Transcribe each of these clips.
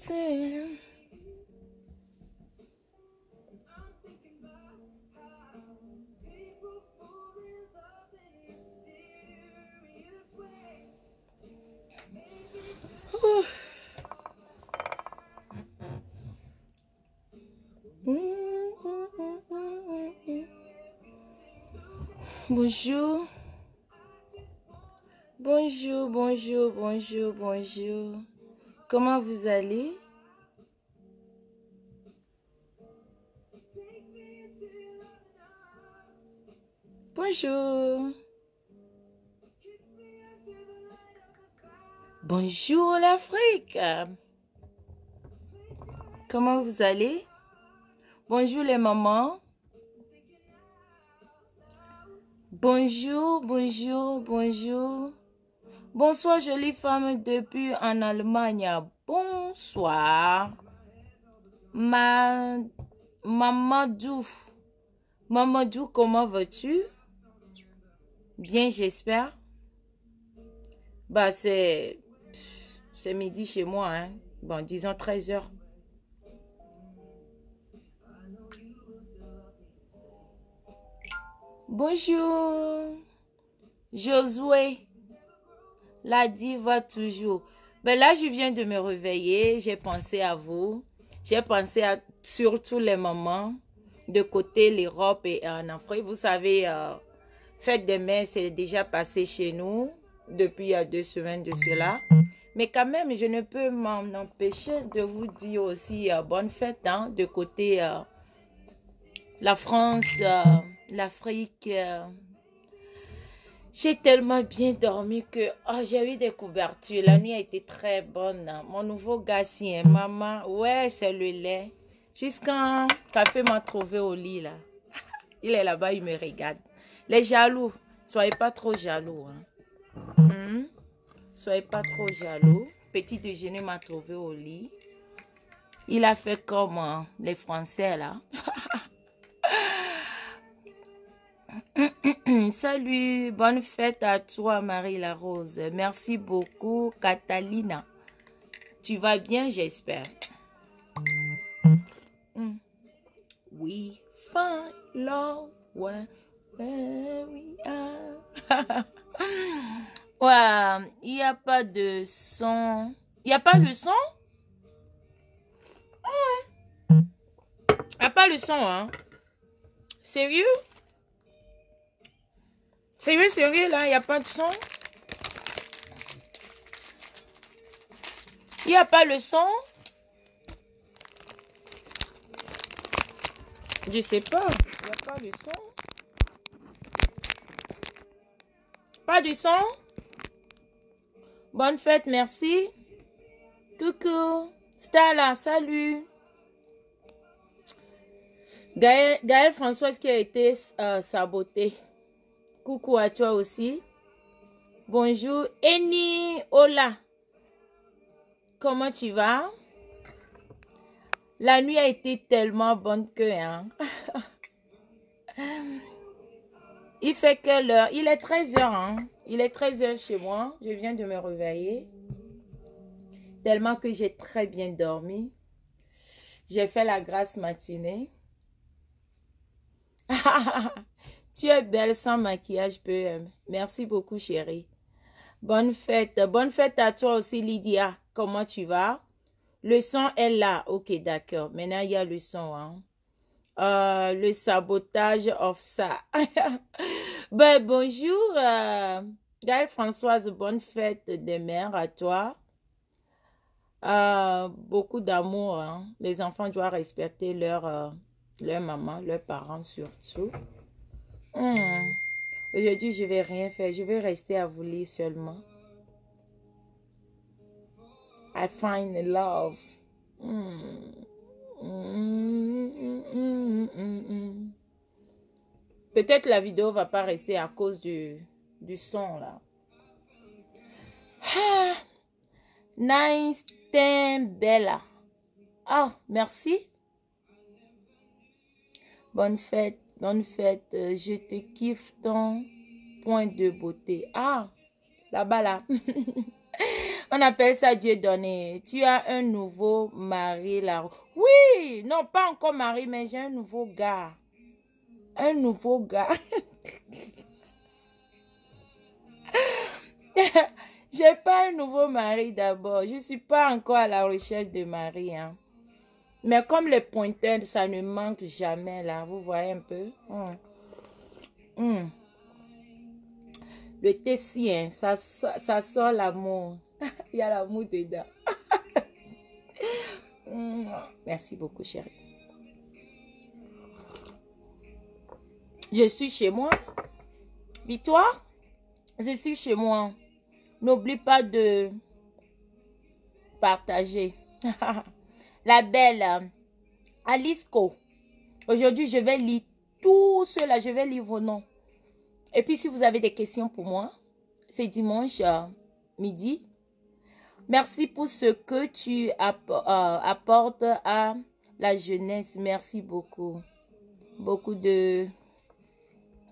dancing. Ouh. Bonjour. Bonjour, bonjour, bonjour, bonjour. Comment vous allez? Bonjour. Bonjour l'Afrique. Comment vous allez? Bonjour les mamans. Bonjour, bonjour, bonjour. Bonsoir jolie femme depuis en Allemagne. Bonsoir. Mamadou. Mamadou, comment vas-tu? Bien, j'espère. Bah, c'est midi chez moi, hein. Bon, disons 13 heures. Bonjour. Josué. La diva toujours. Ben là, je viens de me réveiller. J'ai pensé à vous. J'ai pensé à surtout les mamans de côté l'Europe et en Afrique. Vous savez, fête des mères, c'est déjà passé chez nous depuis 2 semaines de cela. Mais quand même, je ne peux m'en empêcher de vous dire aussi bonne fête hein, de côté la France, l'Afrique. J'ai tellement bien dormi que j'ai eu des couvertures. La nuit a été très bonne. Mon nouveau gars, hein, maman, ouais, c'est le lait. Jusqu'à Café m'a trouvé au lit là. Il est là-bas, il me regarde. Les jaloux, soyez pas trop jaloux. Hein. Soyez pas trop jaloux. Petit déjeuner m'a trouvé au lit. Il a fait comme les Français là. Salut, bonne fête à toi Marie-La-Rose. Merci beaucoup Catalina. Tu vas bien, j'espère. We find love where we are. Ouais, il n'y a pas de son. Il n'y a pas le son? Il n'y a pas le son, hein? Sérieux? Sérieux, là, il n'y a pas de son? Il n'y a pas le son? Je sais pas. Il n'y a pas le son? Pas de son? Bonne fête, merci. Coucou. Stella, salut. Gaëlle Françoise qui a été sabotée. Coucou à toi aussi. Bonjour. Eni, hola. Comment tu vas? La nuit a été tellement bonne que, hein. Il fait quelle heure? Il est 13 heures, hein. Il est 13 heures chez moi. Je viens de me réveiller. Tellement que j'ai très bien dormi. J'ai fait la grasse matinée. Tu es belle sans maquillage, PM. Merci beaucoup, chérie. Bonne fête. Bonne fête à toi aussi, Lydia. Comment tu vas? Le son est là. Ok, d'accord. Maintenant, il y a le son. Hein. Le sabotage of ça. Ben, bonjour, Gaëlle Françoise. Bonne fête des mères à toi. Beaucoup d'amour. Hein. Les enfants doivent respecter leur maman, leurs parents surtout. Aujourd'hui, je vais rien faire. Je vais rester à vous lire seulement. I find love. Peut-être la vidéo va pas rester à cause du son là. Nice, bella. Ah, merci. Bonne fête, bonne fête. Je te kiffe ton point de beauté. Ah, là-bas là. On appelle ça Dieu donné. Tu as un nouveau mari là. Oui, non, pas encore mari, mais j'ai un nouveau gars. Un nouveau gars. J'ai pas un nouveau mari d'abord. Je suis pas encore à la recherche de mari, hein. Mais comme les pointeurs, ça ne manque jamais là. Vous voyez un peu? Le thé, hein, ça sort l'amour. Il y a l'amour dedans. Merci beaucoup, chérie. Je suis chez moi. Victoire, je suis chez moi. N'oublie pas de partager. La belle Alisco. Aujourd'hui, je vais lire tout cela. Je vais lire vos noms. Et puis, si vous avez des questions pour moi, c'est dimanche midi. Merci pour ce que tu apportes à la jeunesse. Merci beaucoup. Beaucoup de...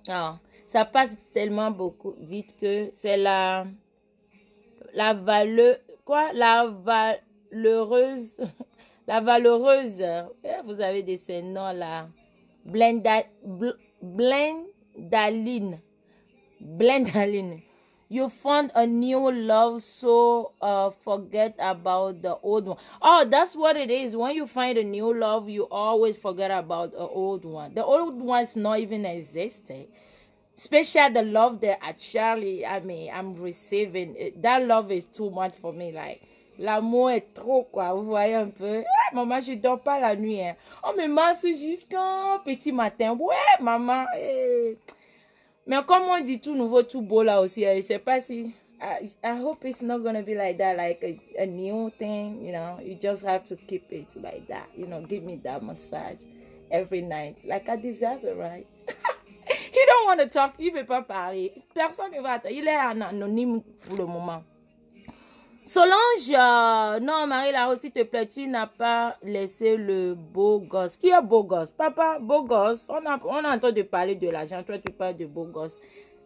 Ah, ça passe tellement vite que c'est la valeur... Quoi? La valeureuse... La valeureuse. Vous avez de ces noms-là. Blendaline. You found a new love, so forget about the old one. Oh, that's what it is. When you find a new love, you always forget about the old one. The old one's not even existing. Especially the love that actually, I'm receiving. That love is too much for me. Like, l'amour est trop, quoi. Vous voyez un peu? Ah, maman, je dors pas la nuit. Hein. On me masse jusqu'à petit matin. Ouais, maman. Mais comme on dit tout nouveau, tout beau là aussi, je sais pas si... I hope it's not going to be like that, like a new thing, you know. You just have to keep it like that, you know. Give me that massage every night. Like I deserve it, right? He don't want to talk. Il veut pas parler. Personne ne va attendre. Il est anonyme pour le moment. Solange, non, Marie-Lara, s'il te plaît, tu n'as pas laissé le beau gosse. Qui est beau gosse? Papa, beau gosse. On a en train de parler de l'argent. Toi, tu parles de beau gosse.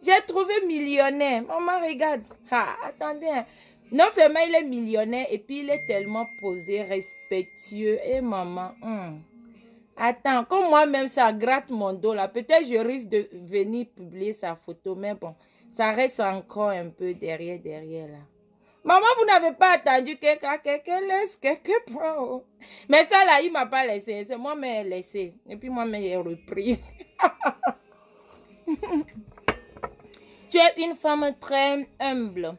J'ai trouvé millionnaire. Maman, regarde. Ah, attendez. Hein. Non seulement il est millionnaire, et puis il est tellement posé, respectueux. Et maman, attends, comme moi-même, ça gratte mon dos là. Peut-être je risque de venir publier sa photo, mais bon, ça reste encore un peu derrière là. Maman, vous n'avez pas attendu que quelqu'un laisse, quelqu'un prend. Mais ça là, il ne m'a pas laissé. C'est moi-même laissé. Et puis moi-même, j'ai repris. Tu es une femme très humble.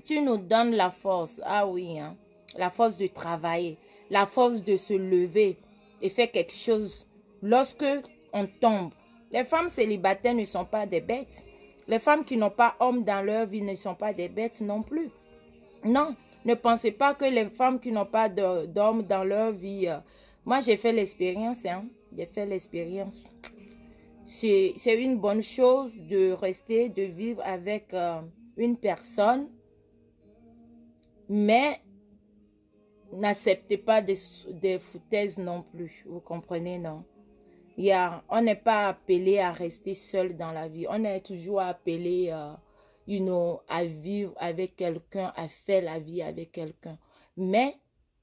Tu nous donnes la force. Ah oui, hein. La force de travailler. La force de se lever et faire quelque chose lorsque on tombe. Les femmes célibataires ne sont pas des bêtes. Les femmes qui n'ont pas homme dans leur vie ne sont pas des bêtes non plus. Non, ne pensez pas que les femmes qui n'ont pas d'homme dans leur vie... moi, j'ai fait l'expérience, hein. J'ai fait l'expérience. C'est une bonne chose de rester, de vivre avec une personne. Mais n'acceptez pas des foutaises non plus. Vous comprenez, non? On n'est pas appelé à rester seul dans la vie. On est toujours appelé... à vivre avec quelqu'un, à faire la vie avec quelqu'un. Mais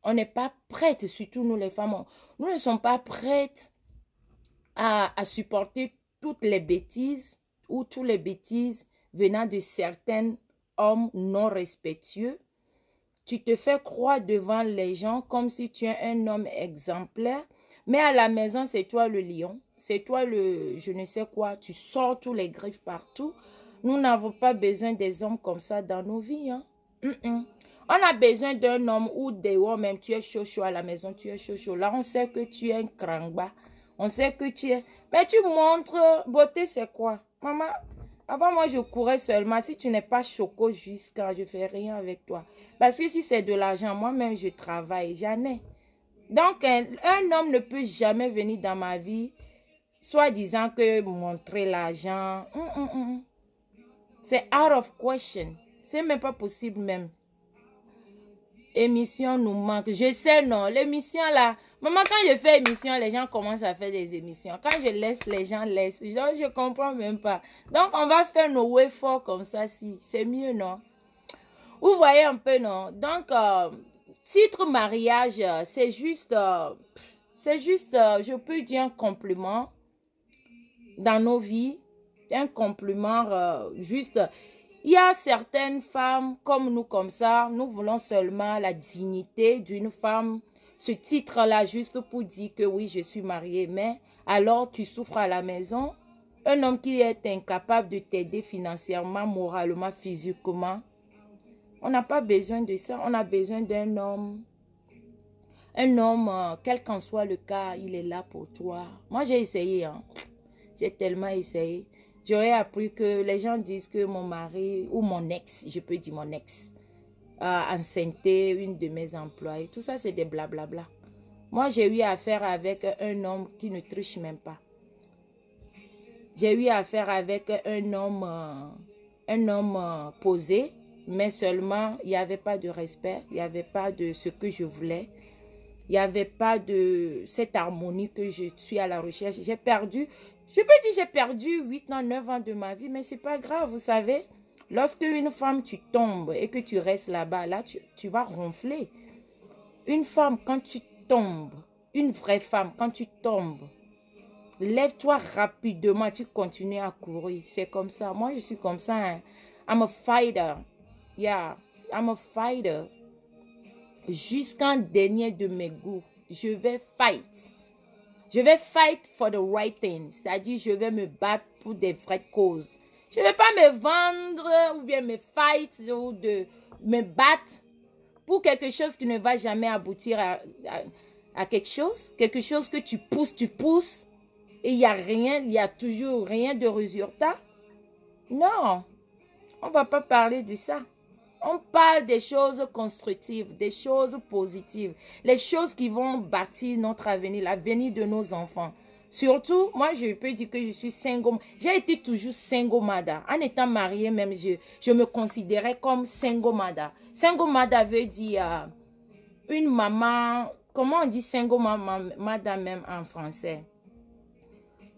on n'est pas prête, surtout nous les femmes, nous ne sommes pas prêtes à supporter toutes les bêtises ou toutes les bêtises venant de certains hommes non respectueux. Tu te fais croire devant les gens comme si tu es un homme exemplaire, mais à la maison, c'est toi le lion, c'est toi le je ne sais quoi, tu sors tous les griffes partout. Nous n'avons pas besoin des hommes comme ça dans nos vies. Hein? On a besoin d'un homme ou des hommes, même tu es chaud à la maison, tu es chaud. Là, on sait que tu es un crangba. On sait que tu es... Mais tu montres, beauté, c'est quoi? Maman, avant moi, je courais seulement. Si tu n'es pas choco jusqu'à, je ne fais rien avec toi. Parce que si c'est de l'argent, moi-même, je travaille. J'en ai. Donc, un homme ne peut jamais venir dans ma vie, soit disant que montrer l'argent... C'est out of question. C'est même pas possible même. Émission nous manque. Je sais, non. L'émission là. Maman, quand je fais émission, les gens commencent à faire des émissions. Quand je laisse, les gens laissent. Donc, je comprends même pas. Donc, on va faire nos way forts comme ça, si. C'est mieux, non? Vous voyez un peu, non? Donc, titre mariage, c'est juste, je peux dire un compliment dans nos vies, un compliment juste. Il y a certaines femmes comme nous, comme ça, nous voulons seulement la dignité d'une femme. Ce titre-là, juste pour dire que oui, je suis mariée, mais alors tu souffres à la maison. Un homme qui est incapable de t'aider financièrement, moralement, physiquement. On n'a pas besoin de ça. On a besoin d'un homme. Un homme, quel qu'en soit le cas, il est là pour toi. Moi, j'ai essayé. Hein. J'ai tellement essayé. J'aurais appris que les gens disent que mon mari ou mon ex, je peux dire mon ex, a enceinté une de mes employées. Tout ça, c'est des blablabla. Moi, j'ai eu affaire avec un homme qui ne triche même pas. J'ai eu affaire avec un homme posé, mais seulement, il n'y avait pas de respect, il n'y avait pas de ce que je voulais. Il n'y avait pas de cette harmonie que je suis à la recherche. J'ai perdu, je peux dire j'ai perdu 8 ans, 9 ans de ma vie, mais ce n'est pas grave, vous savez. Lorsque une femme, tu tombes et que tu restes là-bas, là, tu vas ronfler. Une femme, quand tu tombes, une vraie femme, quand tu tombes, lève-toi rapidement, tu continues à courir. C'est comme ça. Moi, je suis comme ça. Hein. I'm a fighter. Yeah, I'm a fighter. Jusqu'en dernier de mes goûts, je vais fight. Je vais fight for the right thing. C'est-à-dire, je vais me battre pour des vraies causes. Je ne vais pas me vendre ou bien me fight ou me battre pour quelque chose qui ne va jamais aboutir à quelque chose. Quelque chose que tu pousses et il n'y a toujours rien de résultat. Non, on ne va pas parler de ça. On parle des choses constructives, des choses positives, les choses qui vont bâtir notre avenir, l'avenir de nos enfants. Surtout, moi, je peux dire que je suis single. J'ai été toujours single mother. En étant mariée, même, je me considérais comme single mother. Single mother veut dire une maman, comment on dit single mother même en français?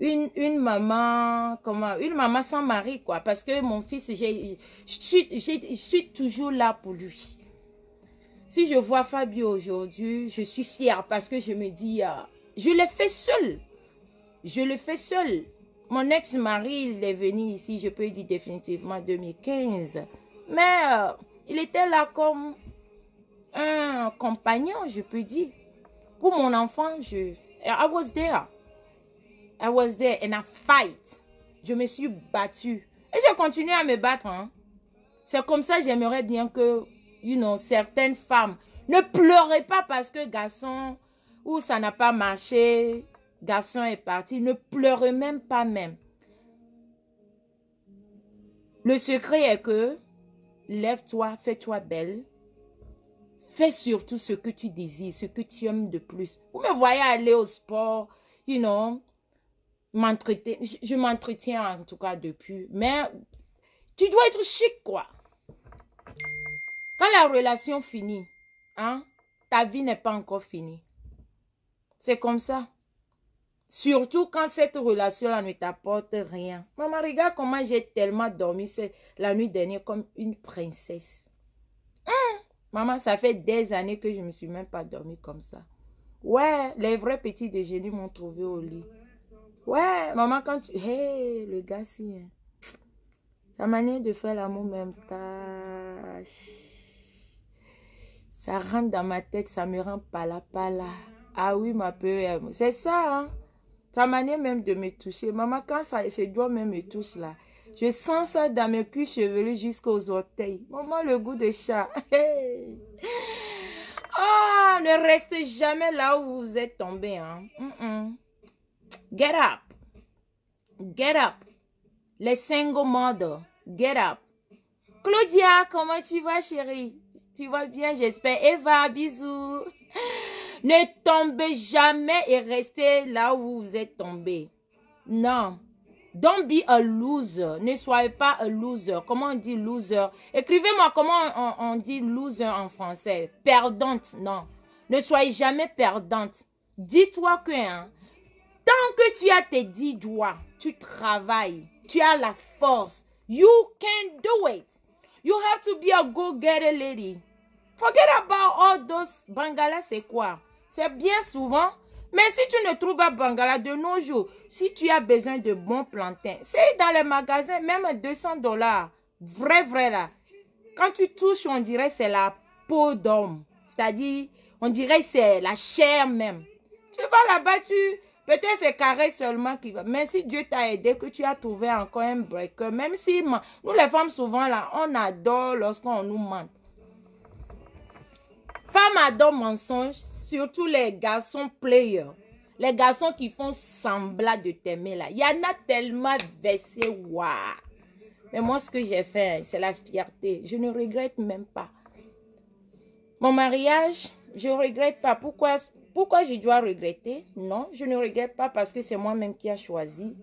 Une maman, une maman sans mari, quoi. Parce que mon fils, je suis toujours là pour lui. Si je vois Fabio aujourd'hui, je suis fière parce que je me dis, je l'ai fait seule. Je le fais seul. Mon ex-mari, il est venu ici, je peux dire définitivement 2015. Mais il était là comme un compagnon, je peux dire. Pour mon enfant, I was there. I was there and I fight. Je me suis battue. Et je continue à me battre. Hein. C'est comme ça, j'aimerais bien que, certaines femmes ne pleurez pas parce que garçon, ou ça n'a pas marché, garçon est parti. Ne pleurez même pas même. Le secret est que, lève-toi, fais-toi belle. Fais surtout ce que tu désires, ce que tu aimes de plus. Vous me voyez aller au sport, je m'entretiens en tout cas depuis, mais tu dois être chic, quoi. Quand la relation finit, hein, ta vie n'est pas encore finie. C'est comme ça. Surtout quand cette relation-là ne t'apporte rien. Maman, regarde comment j'ai tellement dormi la nuit dernière comme une princesse. Maman, ça fait des années que je ne me suis même pas dormi comme ça. Ouais, les vrais petits déjeuners m'ont trouvé au lit. Ouais, maman, quand tu... Hey, le gars, si... Hein. Sa manière de faire l'amour même, ça rentre dans ma tête, ça me rend pala. Ah oui, ma peur, c'est ça, hein. Sa manière même de me toucher. Maman, quand ses doigts même me touchent là, je sens ça dans mes culs chevelus jusqu'aux orteils. Maman, le goût de chat. Hey. Oh, ne restez jamais là où vous êtes tombé, hein. Get up. Get up. Les single mothers, get up. Claudia, comment tu vas, chérie? Tu vas bien, j'espère. Eva, bisous. Ne tombez jamais et restez là où vous êtes tombé. Non. Don't be a loser. Ne soyez pas un loser. Comment on dit loser? Écrivez-moi comment on dit loser en français. Perdante, non. Ne soyez jamais perdante. Dis-toi que, hein, tant que tu as tes 10 doigts, tu travailles, tu as la force. You can do it. You have to be a go-getter lady. Forget about all those Bangala, c'est quoi? C'est bien souvent. Mais si tu ne trouves pas Bangala de nos jours, si tu as besoin de bons plantains, c'est dans les magasins, même $200. Vrai là. Quand tu touches, on dirait c'est la peau d'homme. C'est-à-dire, on dirait c'est la chair même. Tu vas là-bas, peut-être c'est carré seulement qui va. Mais si Dieu t'a aidé, que tu as trouvé encore un breaker, même si nous les femmes souvent là, on adore lorsqu'on nous ment. Femmes adorent mensonges, surtout les garçons players. Les garçons qui font semblant de t'aimer là. Il y en a tellement versé, waouh. Mais moi, ce que j'ai fait, c'est la fierté. Je ne regrette même pas. Mon mariage, je ne regrette pas. Pourquoi je dois regretter? Non, je ne regrette pas parce que c'est moi-même qui a choisi.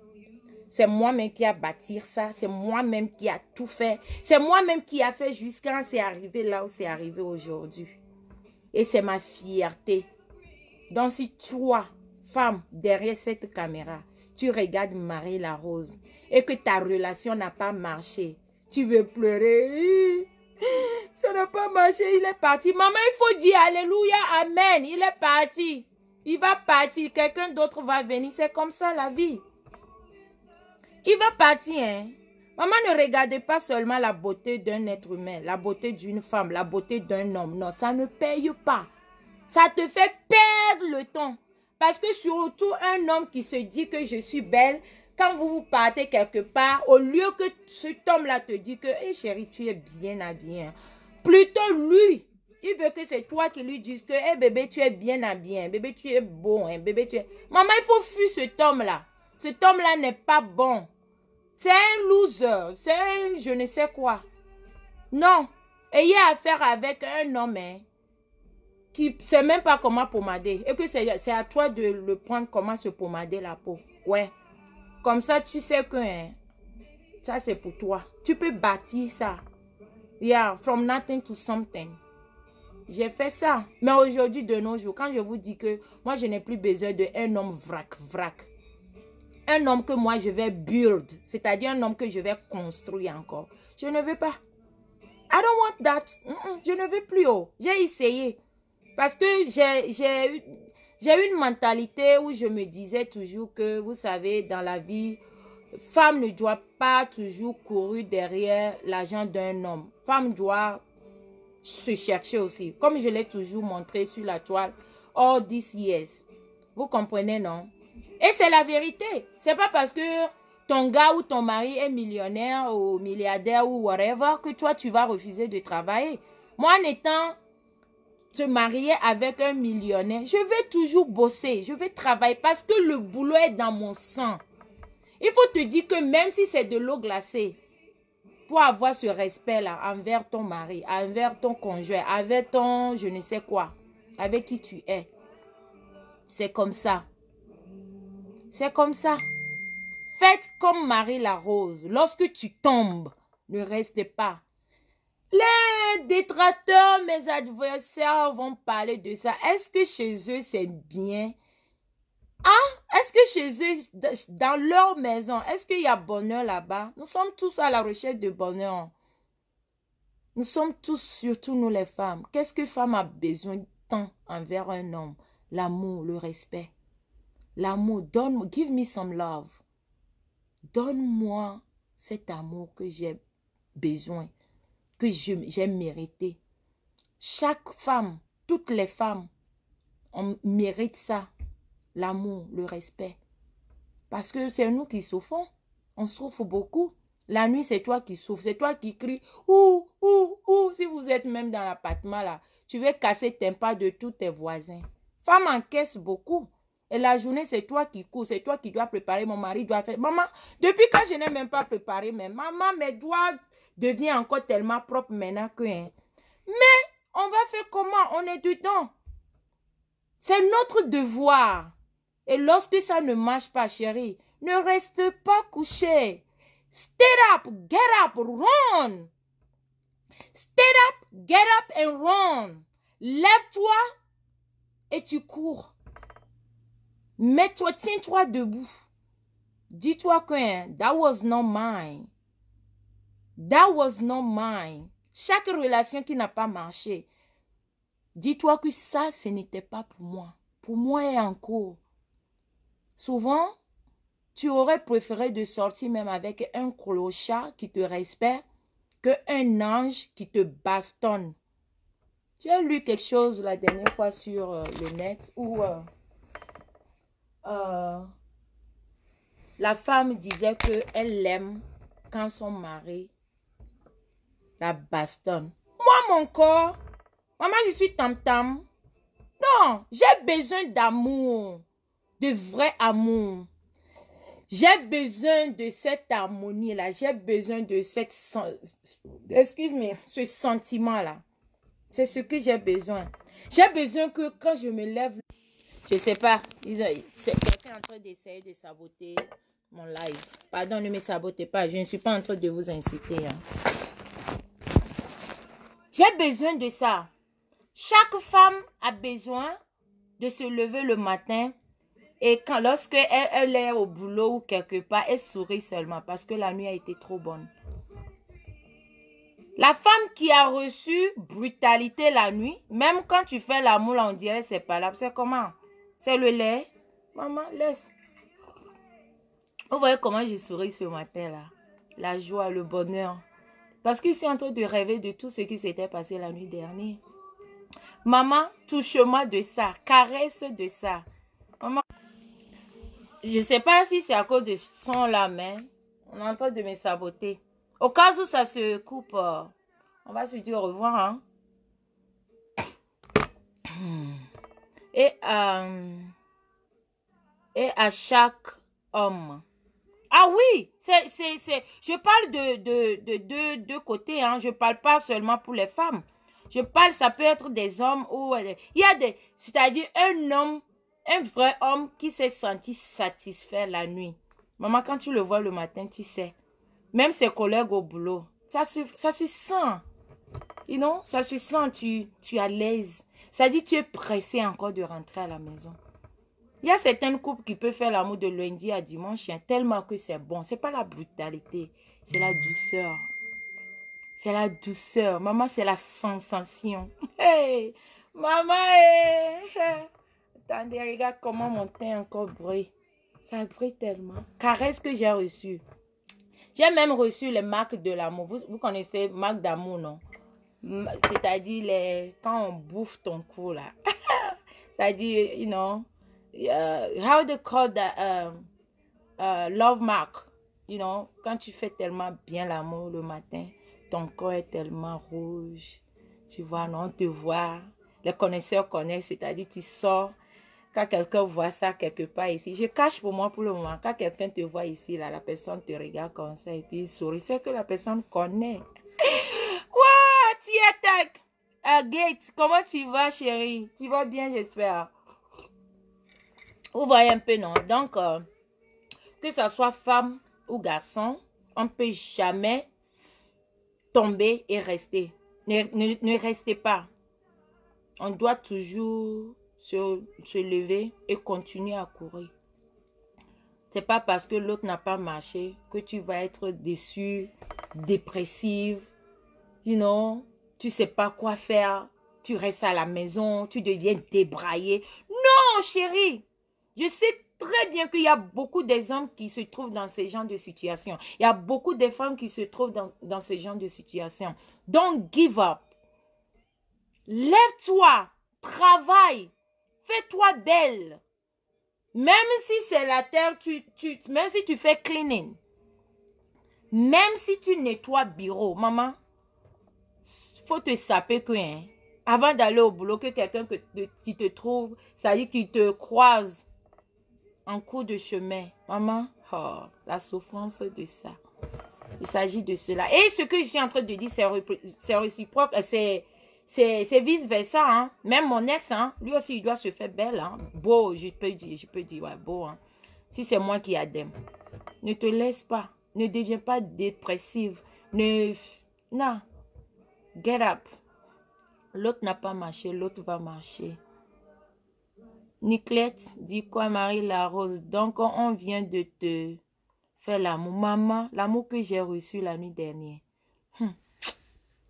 C'est moi-même qui a bâti ça. C'est moi-même qui a tout fait. C'est moi-même qui a fait jusqu'à c'est arrivé là où c'est arrivé aujourd'hui. Et c'est ma fierté. Donc si toi, femme, derrière cette caméra, tu regardes Marie la Rose et que ta relation n'a pas marché, tu veux pleurer. Ça n'a pas marché, il est parti. Maman, il faut dire alléluia, amen. Il est parti. Il va partir. Quelqu'un d'autre va venir. C'est comme ça la vie. Il va partir, hein. Maman, ne regardez pas seulement la beauté d'un être humain, la beauté d'une femme, la beauté d'un homme. Non, ça ne paye pas. Ça te fait perdre le temps. Parce que surtout un homme qui se dit que je suis belle, quand vous partez quelque part, au lieu que cet homme-là te dit que, hey, chérie, tu es bien habillée. Plutôt lui, il veut que c'est toi qui lui dises que, hey, bébé, tu es bien habillé. Bébé, tu es beau. Hein, bébé, tu es... Maman, il faut fuir cet homme-là. Cet homme-là n'est pas bon. C'est un loser. C'est un je ne sais quoi. Non. Ayez affaire avec un homme qui ne sait même pas comment pomader. Et que c'est à toi de le prendre comment se pomader la peau. Ouais. Comme ça, tu sais que ça, c'est pour toi. Tu peux bâtir ça. Yeah, from nothing to something. J'ai fait ça. Mais aujourd'hui, de nos jours, quand je vous dis que moi, je n'ai plus besoin d'un homme vrac. Un homme que moi, je vais build. C'est-à-dire un homme que je vais construire encore. Je ne veux pas. I don't want that. Je ne veux plus. Oh. J'ai essayé. Parce que j'ai une mentalité où je me disais toujours que, vous savez, dans la vie, femme ne doit pas toujours courir derrière l'argent d'un homme. Femme doit se chercher aussi. Comme je l'ai toujours montré sur la toile, all these years. Vous comprenez, non? Et c'est la vérité. C'est pas parce que ton gars ou ton mari est millionnaire ou milliardaire ou whatever que toi, tu vas refuser de travailler. Moi, en étant se marier avec un millionnaire, je vais toujours bosser. Je vais travailler parce que le boulot est dans mon sang. Il faut te dire que même si c'est de l'eau glacée, pour avoir ce respect-là envers ton mari, envers ton conjoint, avec ton je ne sais quoi, avec qui tu es, c'est comme ça. C'est comme ça. Faites comme Marie la Rose. Lorsque tu tombes, ne restez pas. Les détracteurs, mes adversaires vont parler de ça. Est-ce que chez eux, c'est bien? Ah, est-ce que chez eux, dans leur maison, est-ce qu'il y a bonheur là-bas? Nous sommes tous à la recherche de bonheur. Nous sommes tous, surtout nous les femmes. Qu'est-ce que femme a besoin tant envers un homme? L'amour, le respect. L'amour, donne-moi, give me some love. Donne-moi cet amour que j'ai besoin, que j'ai mérité. Chaque femme, toutes les femmes, on mérite ça. L'amour, le respect. Parce que c'est nous qui souffrons. On souffre beaucoup. La nuit, c'est toi qui souffres. C'est toi qui cries. Ouh, ouh, ouh. Si vous êtes même dans l'appartement là, tu veux casser tes pas de tous tes voisins. Femme encaisse beaucoup. Et la journée, c'est toi qui cours. C'est toi qui dois préparer. Mon mari doit faire. Maman, depuis quand je n'ai même pas préparé, mais maman, mes doigts deviennent encore tellement propres maintenant que... Mais on va faire comment? On est dedans. C'est notre devoir. Et lorsque ça ne marche pas, chérie, ne reste pas couché. Stand up, get up, run. Stand up, get up and run. Lève-toi et tu cours. Mets-toi, tiens-toi debout. Dis-toi que that was not mine. That was not mine. Chaque relation qui n'a pas marché, dis-toi que ça, ce n'était pas pour moi. Pour moi et en cours. Souvent, tu aurais préféré de sortir même avec un clochard qui te respecte qu'un ange qui te bastonne. J'ai lu quelque chose la dernière fois sur le net où la femme disait qu'elle l'aime quand son mari la bastonne. Moi, mon corps, maman, je suis tam-tam. Non, j'ai besoin d'amour, de vrai amour. J'ai besoin de cette harmonie-là. J'ai besoin de cette... Excuse-moi, ce sentiment-là. C'est ce que j'ai besoin. J'ai besoin que quand je me lève... Je sais pas. Quelqu'un est en train d'essayer de saboter mon live. Pardon, ne me sabotez pas. Je ne suis pas en train de vous inciter. Hein. J'ai besoin de ça. Chaque femme a besoin de se lever le matin et lorsque elle est au boulot ou quelque part, elle sourit seulement parce que la nuit a été trop bonne. La femme qui a reçu brutalité la nuit, même quand tu fais l'amour, on dirait c'est pas là. C'est comment? C'est le lait. Maman, laisse. Vous voyez comment je souris ce matin là? La joie, le bonheur. Parce que je suis en train de rêver de tout ce qui s'était passé la nuit dernière. Maman, touche-moi de ça. Caresse de ça. Maman, je ne sais pas si c'est à cause de ce son là, mais on est en train de me saboter. Au cas où ça se coupe, on va se dire au revoir. Hein? Et à chaque homme. Ah oui, je parle de deux côtés. Hein? Je ne parle pas seulement pour les femmes. Je parle, ça peut être des hommes ou... il y a des... C'est-à-dire un homme, un vrai homme qui s'est senti satisfait la nuit. Maman, quand tu le vois le matin, tu sais. Même ses collègues au boulot. Ça se sent. You know, ça se sent, tu es à l'aise. Ça dit tu es pressé encore de rentrer à la maison. Il y a certaines couples qui peuvent faire l'amour de lundi à dimanche, hein, tellement que c'est bon. C'est pas la brutalité, c'est la douceur. C'est la douceur. Maman, c'est la sensation. Hey, maman, hey. Attendez, regarde comment mon teint encore brille. Ça brille tellement. Caresse que j'ai reçu. J'ai même reçu les marques de l'amour. Vous connaissez marques d'amour, non? C'est-à-dire quand on bouffe ton cou, là. C'est-à-dire, you know, how they call that, love mark. You know, quand tu fais tellement bien l'amour le matin, ton corps est tellement rouge. Tu vois, non, on te voit. Les connaisseurs connaissent, c'est-à-dire tu sors. Quand quelqu'un voit ça quelque part ici, je cache pour moi pour le moment. Quand quelqu'un te voit ici, là, la personne te regarde comme ça et puis il sourit. C'est que la personne connaît. What? Tiatak! Gate, comment tu vas, chérie? Tu vas bien, j'espère. Vous voyez un peu, non? Donc, que ce soit femme ou garçon, on ne peut jamais tomber et rester. Ne restez pas. On doit toujours se lever et continuer à courir. C'est pas parce que l'autre n'a pas marché que tu vas être déçu, dépressive, you know, tu sais pas quoi faire, tu restes à la maison, tu deviens débraillé. Non, chérie, je sais très bien qu'il y a beaucoup des hommes qui se trouvent dans ce genre de situation. Il y a beaucoup de femmes qui se trouvent dans ce genre de situation. Don't give up. Lève-toi, travaille, fais-toi belle. Même si c'est la terre, même si tu fais cleaning, même si tu nettoies bureau, maman, faut te saper que, hein, avant d'aller au boulot, que quelqu'un qui te trouve, ça dit qu'il te croise en cours de chemin. Maman, oh, la souffrance de ça. Il s'agit de cela. Et ce que je suis en train de dire, c'est réciproque, c'est vice-versa. Hein. Même mon ex, hein, lui aussi, il doit se faire belle. Hein. Beau, je peux dire, ouais, beau. Hein. Si c'est moi qui adème. Ne te laisse pas. Ne deviens pas dépressive. Non. Get up. L'autre n'a pas marché, l'autre va marcher. Niclette dit quoi, Marie-Larose? Donc, on vient de te faire l'amour. Maman, l'amour que j'ai reçu la nuit dernière.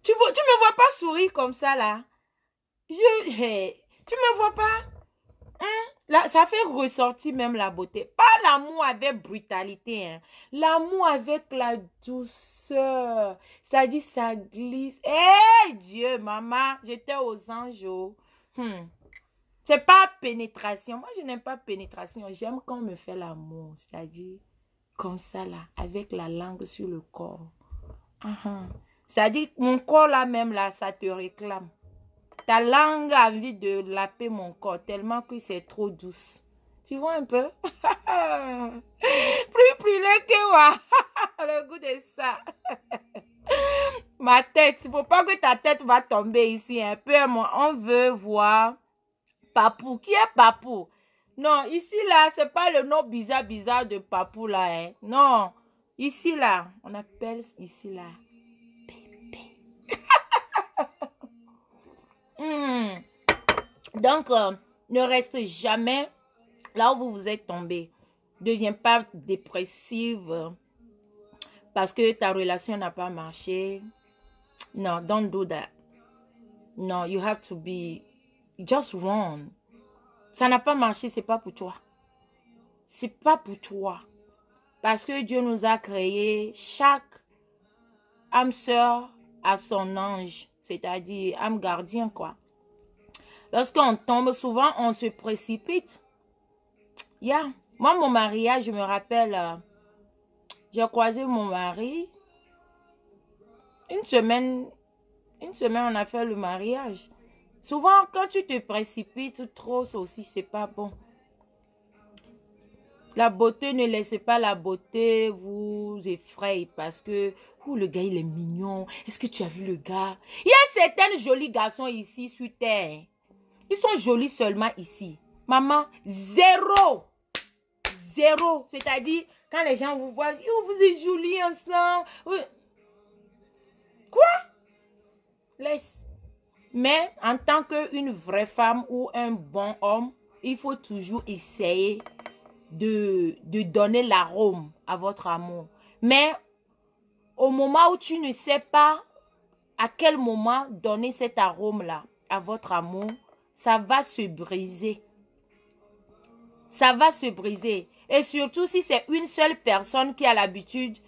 Tu me vois pas sourire comme ça, là. Hey, tu me vois pas? Hein? Là, ça fait ressortir même la beauté. Pas l'amour avec brutalité, hein. L'amour avec la douceur. C'est-à-dire, ça glisse. Eh, Dieu, maman, j'étais aux anges. C'est pas pénétration. Moi, je n'aime pas pénétration. J'aime quand on me fait l'amour. C'est-à-dire, comme ça, là, avec la langue sur le corps. C'est-à-dire, mon corps, là, même, là, ça te réclame. Ta langue a envie de laper mon corps tellement que c'est trop douce. Tu vois un peu? Plus le wa. Le goût de ça. Ma tête, il ne faut pas que ta tête va tomber ici. Un peu, on veut voir Papou. Qui est Papou? Non, ici là, c'est pas le nom bizarre de Papou là. Hein. Non, ici là, on appelle ici là bébé. Donc, ne reste jamais là où vous êtes tombé. Ne deviens pas dépressive parce que ta relation n'a pas marché. Non, don't do that. No, you have to be just wrong. Ça n'a pas marché, c'est pas pour toi. C'est pas pour toi. Parce que Dieu nous a créé, chaque âme sœur a son ange, c'est-à-dire âme gardien, quoi. Lorsqu'on tombe, souvent, on se précipite. Moi, mon mariage, je me rappelle, j'ai croisé mon mari. Une semaine, on a fait le mariage. Souvent, quand tu te précipites trop, ça aussi, c'est pas bon. La beauté, ne laissez pas la beauté vous effrayer parce que le gars, il est mignon. Est-ce que tu as vu le gars? Il y a certains jolis garçons ici sur terre. Ils sont jolis seulement ici. Maman, zéro. Zéro. C'est-à-dire, quand les gens vous voient, oh, vous êtes jolis ensemble. Quoi? Laisse. Mais en tant qu'une vraie femme ou un bon homme, il faut toujours essayer de donner l'arôme à votre amour. Mais au moment où tu ne sais pas à quel moment donner cet arôme-là à votre amour, ça va se briser. Ça va se briser. Et surtout si c'est une seule personne qui a l'habitude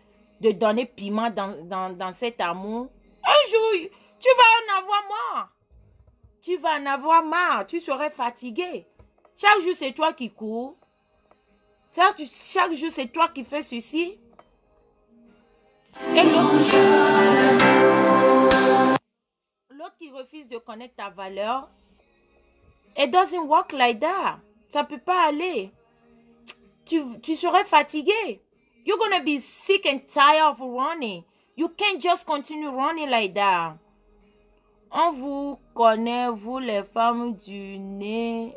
de donner piment dans cet amour, un jour, tu vas en avoir marre. Tu vas en avoir marre. Tu serais fatigué. Chaque jour, c'est toi qui cours. Chaque jour, c'est toi qui fais ceci. Et l'autre qui refuse de connaître ta valeur, it doesn't work like that. Ça ne peut pas aller. Tu serais fatigué. You're going to be sick and tired of running. You can't just continue running like that. On vous connaît, vous les femmes du nez.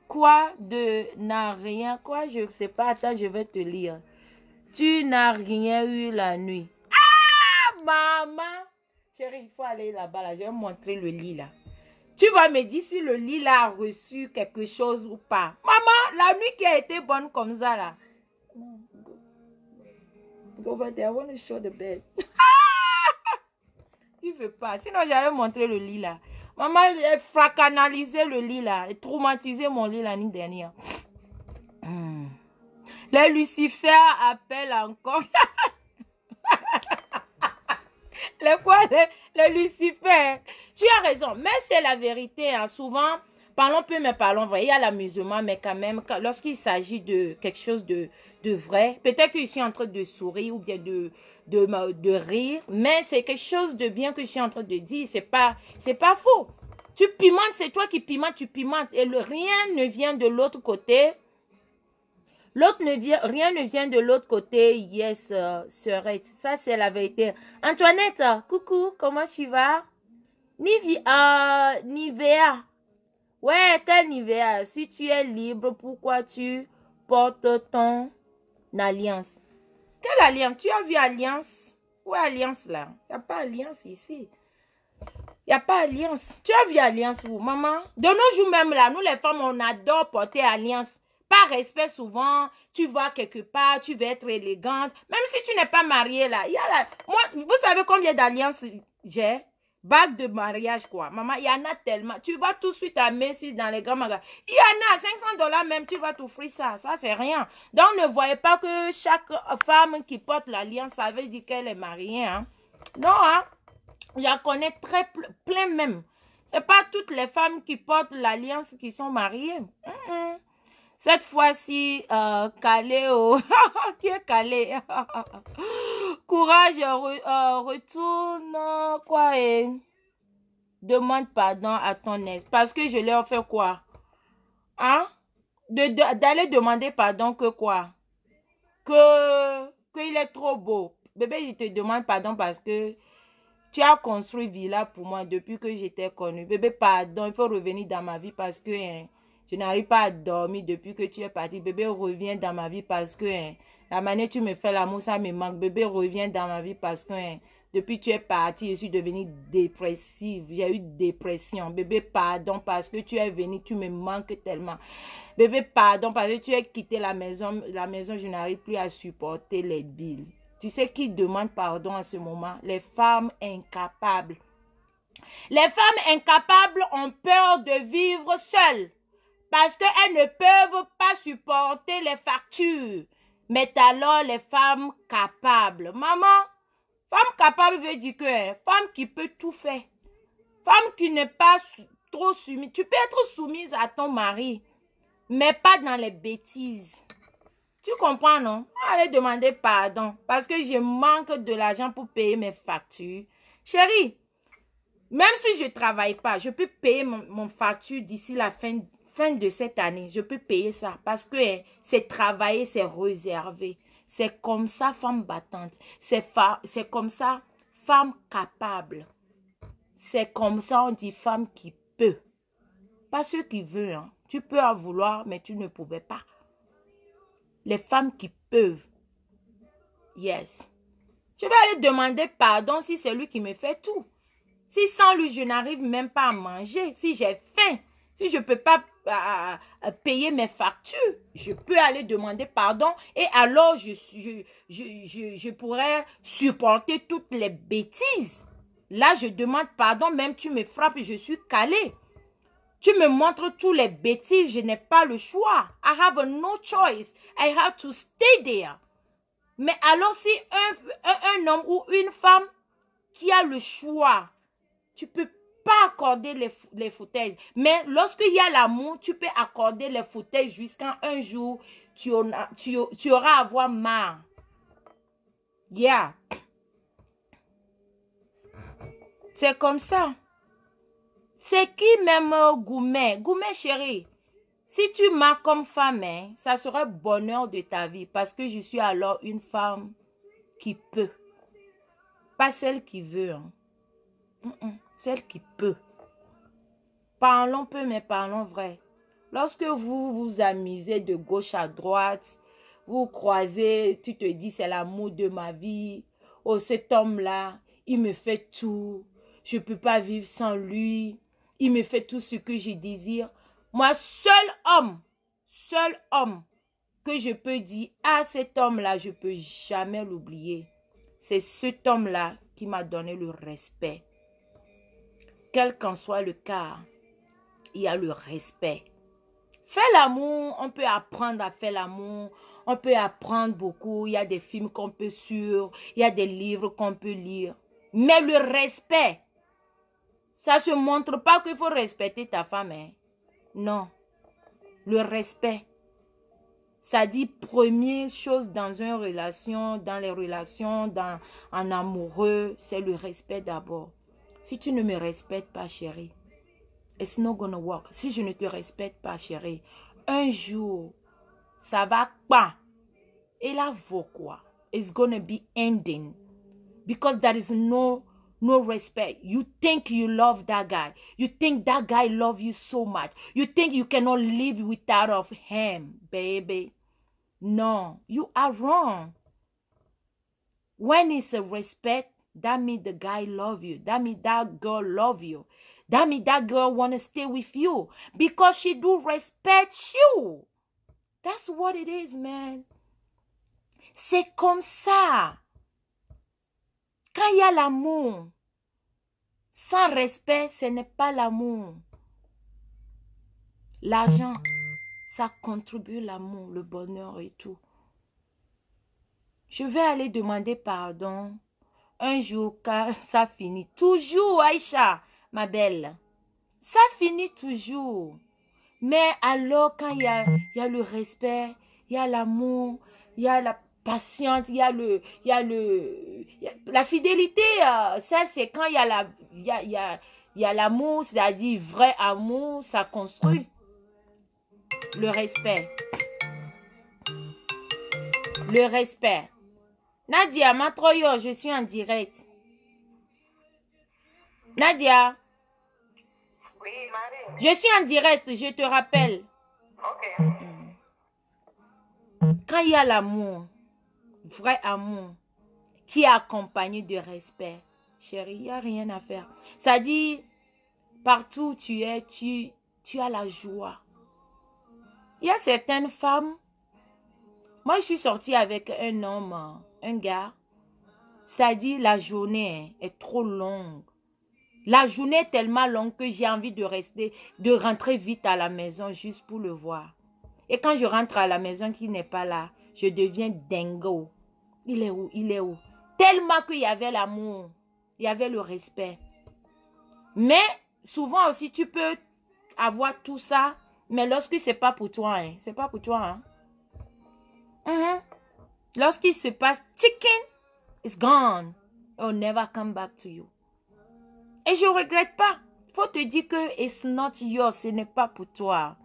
Quoi de n'a rien? Quoi, je ne sais pas. Attends, je vais te lire. Tu n'as rien eu la nuit. Ah, maman! Chérie, il faut aller là-bas. Là. Je vais montrer le lit là. Tu vas me dire si le lit là a reçu quelque chose ou pas. Maman, la nuit qui a été bonne comme ça là. Go over there, I want to show the bed. Il veut pas. Sinon, j'allais montrer le lit là. Maman, elle fracanalisé le lit là. Elle traumatisé mon lit l'année dernière. Les Lucifer appellent encore. Les Lucifer. Tu as raison. Mais c'est la vérité. Hein. Souvent, parlons peu, mais parlons vrai. Il y a l'amusement, mais quand même, lorsqu'il s'agit de quelque chose de vrai, peut-être que je suis en train de sourire ou bien de rire, mais c'est quelque chose de bien que je suis en train de dire. C'est pas faux. Tu pimentes, c'est toi qui pimentes, tu pimentes. Et rien ne vient de l'autre côté. Rien ne vient de l'autre côté. Yes, sœurette. Ça, c'est la vérité. Antoinette, coucou, comment tu vas? Nivea. Ouais, quel Nivea? Si tu es libre, pourquoi tu portes ton alliance? Quelle alliance? Tu as vu alliance? Où est alliance là? Il n'y a pas alliance ici. Il n'y a pas alliance. Tu as vu alliance où, maman? De nos jours même là, nous les femmes, on adore porter alliance. Par respect souvent, tu vas quelque part, tu veux être élégante. Même si tu n'es pas mariée là. Moi, vous savez combien d'alliances j'ai? Bague de mariage, quoi. Maman, il y en a tellement. Tu vas tout de suite à Macy's dans les grands magasins. Il y en a, $500 même, tu vas t'offrir ça. Ça, c'est rien. Donc, ne voyez pas que chaque femme qui porte l'alliance, ça veut dire qu'elle est mariée, hein. Non, hein. J'en connais plein même. C'est pas toutes les femmes qui portent l'alliance qui sont mariées. Cette fois-ci, Calais, qui est Calais? Courage, retourne, quoi, et demande pardon à ton ex. Parce que je leur fais quoi? Hein? D'aller demander pardon que quoi? Qu'il est trop beau. Bébé, je te demande pardon parce que tu as construit villa pour moi depuis que j'étais connue. Bébé, pardon, il faut revenir dans ma vie parce que je n'arrive pas à dormir depuis que tu es parti. Bébé, reviens dans ma vie parce que la manière dont tu me fais l'amour, ça me manque. Bébé, reviens dans ma vie parce que depuis que tu es parti, je suis devenue dépressive. J'ai eu dépression. Bébé, pardon parce que tu es venu, tu me manques tellement. Bébé, pardon parce que tu as quitté la maison. La maison, je n'arrive plus à supporter les billes. Tu sais qui demande pardon à ce moment? Les femmes incapables. Les femmes incapables ont peur de vivre seules parce qu'elles ne peuvent pas supporter les factures. Mais alors les femmes capables. Maman, femme capable veut dire que femme qui peut tout faire. Femme qui n'est pas trop soumise. Tu peux être soumise à ton mari, mais pas dans les bêtises. Tu comprends, non? Allez demander pardon parce que je manque de l'argent pour payer mes factures. Chérie, même si je ne travaille pas, je peux payer mon facture d'ici la fin de cette année. Je peux payer ça parce que c'est travailler, c'est réservé. C'est comme ça, femme battante. C'est comme ça, femme capable. C'est comme ça, on dit femme qui peut. Pas ceux qui veulent. Hein. Tu peux en vouloir, mais tu ne pouvais pas. Les femmes qui peuvent. Yes. Je vais aller demander pardon si c'est lui qui me fait tout. Si sans lui, je n'arrive même pas à manger. Si j'ai faim. Si je ne peux pas payer mes factures. Je peux aller demander pardon. Et alors, je pourrais supporter toutes les bêtises. Là, je demande pardon. Même tu me frappes, je suis calée. Tu me montres tous les bêtises, je n'ai pas le choix. I have no choice. I have to stay there. Mais alors si un homme ou une femme qui a le choix, tu peux pas accorder les foutaises. Mais lorsqu'il y a l'amour, tu peux accorder les foutaises jusqu'à un jour, tu auras à avoir marre. Yeah. C'est comme ça. C'est qui même Goumet? Goumet chérie, si tu m'as comme femme, ça serait bonheur de ta vie parce que je suis alors une femme qui peut. Pas celle qui veut. Hein. Celle qui peut. Parlons peu, mais parlons vrai. Lorsque vous vous amusez de gauche à droite, vous croisez, tu te dis c'est l'amour de ma vie. Oh, cet homme-là, il me fait tout. Je ne peux pas vivre sans lui. Il me fait tout ce que je désire. Moi, seul homme que je peux dire, ah, cet homme-là, je ne peux jamais l'oublier. C'est cet homme-là qui m'a donné le respect. Quel qu'en soit le cas, il y a le respect. Faire l'amour, on peut apprendre à faire l'amour. On peut apprendre beaucoup. Il y a des films qu'on peut suivre. Il y a des livres qu'on peut lire. Mais le respect, ça ne se montre pas qu'il faut respecter ta femme. Hein. Non. Le respect. Ça dit première chose dans une relation, dans les relations, en amoureux, c'est le respect d'abord. Si tu ne me respectes pas, chérie, it's not gonna work. Si je ne te respecte pas, chérie, un jour, ça va pas. Et là, vaut quoi? It's gonna be ending. Because there is no respect. You think you love that guy. You think that guy loves you so much. You think you cannot live without of him, baby. No, you are wrong. When it's a respect, that means the guy love you. That means that girl love you. That means that girl want to stay with you. Because she do respect you. That's what it is, man. C'est comme ça. Quand il y a l'amour, sans respect, ce n'est pas l'amour. L'argent, ça contribue l'amour, le bonheur et tout. Je vais aller demander pardon un jour car ça finit. Toujours, Aïcha, ma belle. Ça finit toujours. Mais alors, quand il y a le respect, il y a l'amour, il y a la patience, il y a la fidélité. Ça, c'est quand il y a l'amour, c'est-à-dire vrai amour, ça construit le respect. Le respect. Nadia, Matroyo, je suis en direct. Nadia. Oui, Marie. Je suis en direct, je te rappelle. Ok. Quand il y a l'amour, vrai amour, qui est accompagné de respect, chérie, il n'y a rien à faire. Ça dit, partout où tu es, tu as la joie. Il y a certaines femmes, moi je suis sortie avec un homme, un gars, c'est-à-dire la journée est trop longue. La journée est tellement longue que j'ai envie de rentrer vite à la maison juste pour le voir. Et quand je rentre à la maison qu'il n'est pas là, je deviens dingo. Il est où? Il est où? Tellement qu'il y avait l'amour, il y avait le respect. Mais souvent aussi, tu peux avoir tout ça, mais lorsque c'est pas pour toi, hein, c'est pas pour toi. Hein? Lorsqu'il se passe, chicken is gone. It will never come back to you. Et je regrette pas. Faut te dire que it's not yours, ce n'est pas pour toi.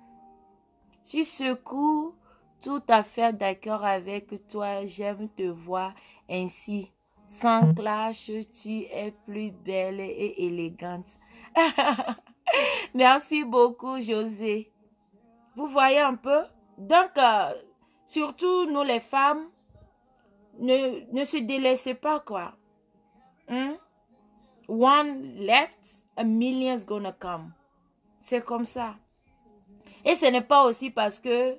Sur ce coup, tout à fait d'accord avec toi. J'aime te voir ainsi. Sans clash, tu es plus belle et élégante. Merci beaucoup, José. Vous voyez un peu? Donc, surtout nous les femmes, ne se délaissez pas, quoi. One left, a million's gonna come. C'est comme ça. Et ce n'est pas aussi parce que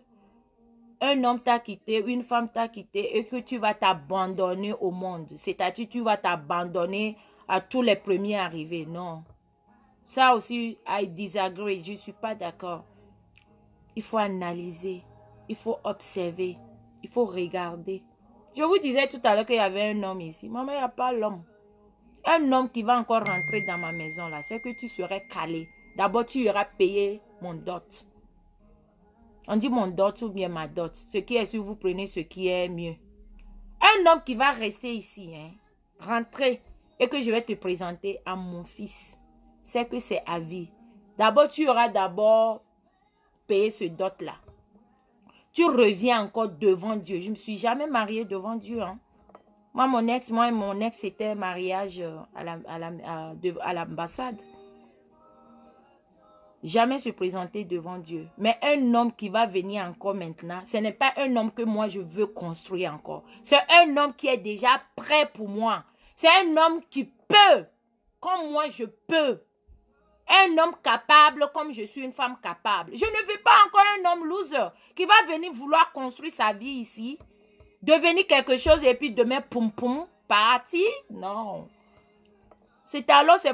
un homme t'a quitté, une femme t'a quitté et que tu vas t'abandonner au monde. C'est-à-dire tu vas t'abandonner à tous les premiers arrivés. Non. Ça aussi, I disagree. Je ne suis pas d'accord. Il faut analyser. Il faut observer. Il faut regarder. Je vous disais tout à l'heure qu'il y avait un homme ici. Maman, il n'y a pas l'homme. Un homme qui va encore rentrer dans ma maison là, c'est que tu serais calé. D'abord, tu auras payé mon dot. On dit mon dot ou bien ma dot. Ce qui est, si vous prenez ce qui est mieux. Un homme qui va rester ici, hein, rentrer, et que je vais te présenter à mon fils, c'est que c'est à vie. D'abord, tu auras d'abord payé ce dot là. Tu reviens encore devant Dieu. Je ne me suis jamais mariée devant Dieu. Hein. Moi et mon ex, c'était mariage à l'ambassade. Jamais se présenter devant Dieu. Mais un homme qui va venir encore maintenant, ce n'est pas un homme que moi je veux construire encore. C'est un homme qui est déjà prêt pour moi. C'est un homme qui peut, comme moi je peux. Un homme capable comme je suis une femme capable. Je ne veux pas encore un homme loser qui va venir vouloir construire sa vie ici, devenir quelque chose et puis demain, poum poum, parti. Non. C'est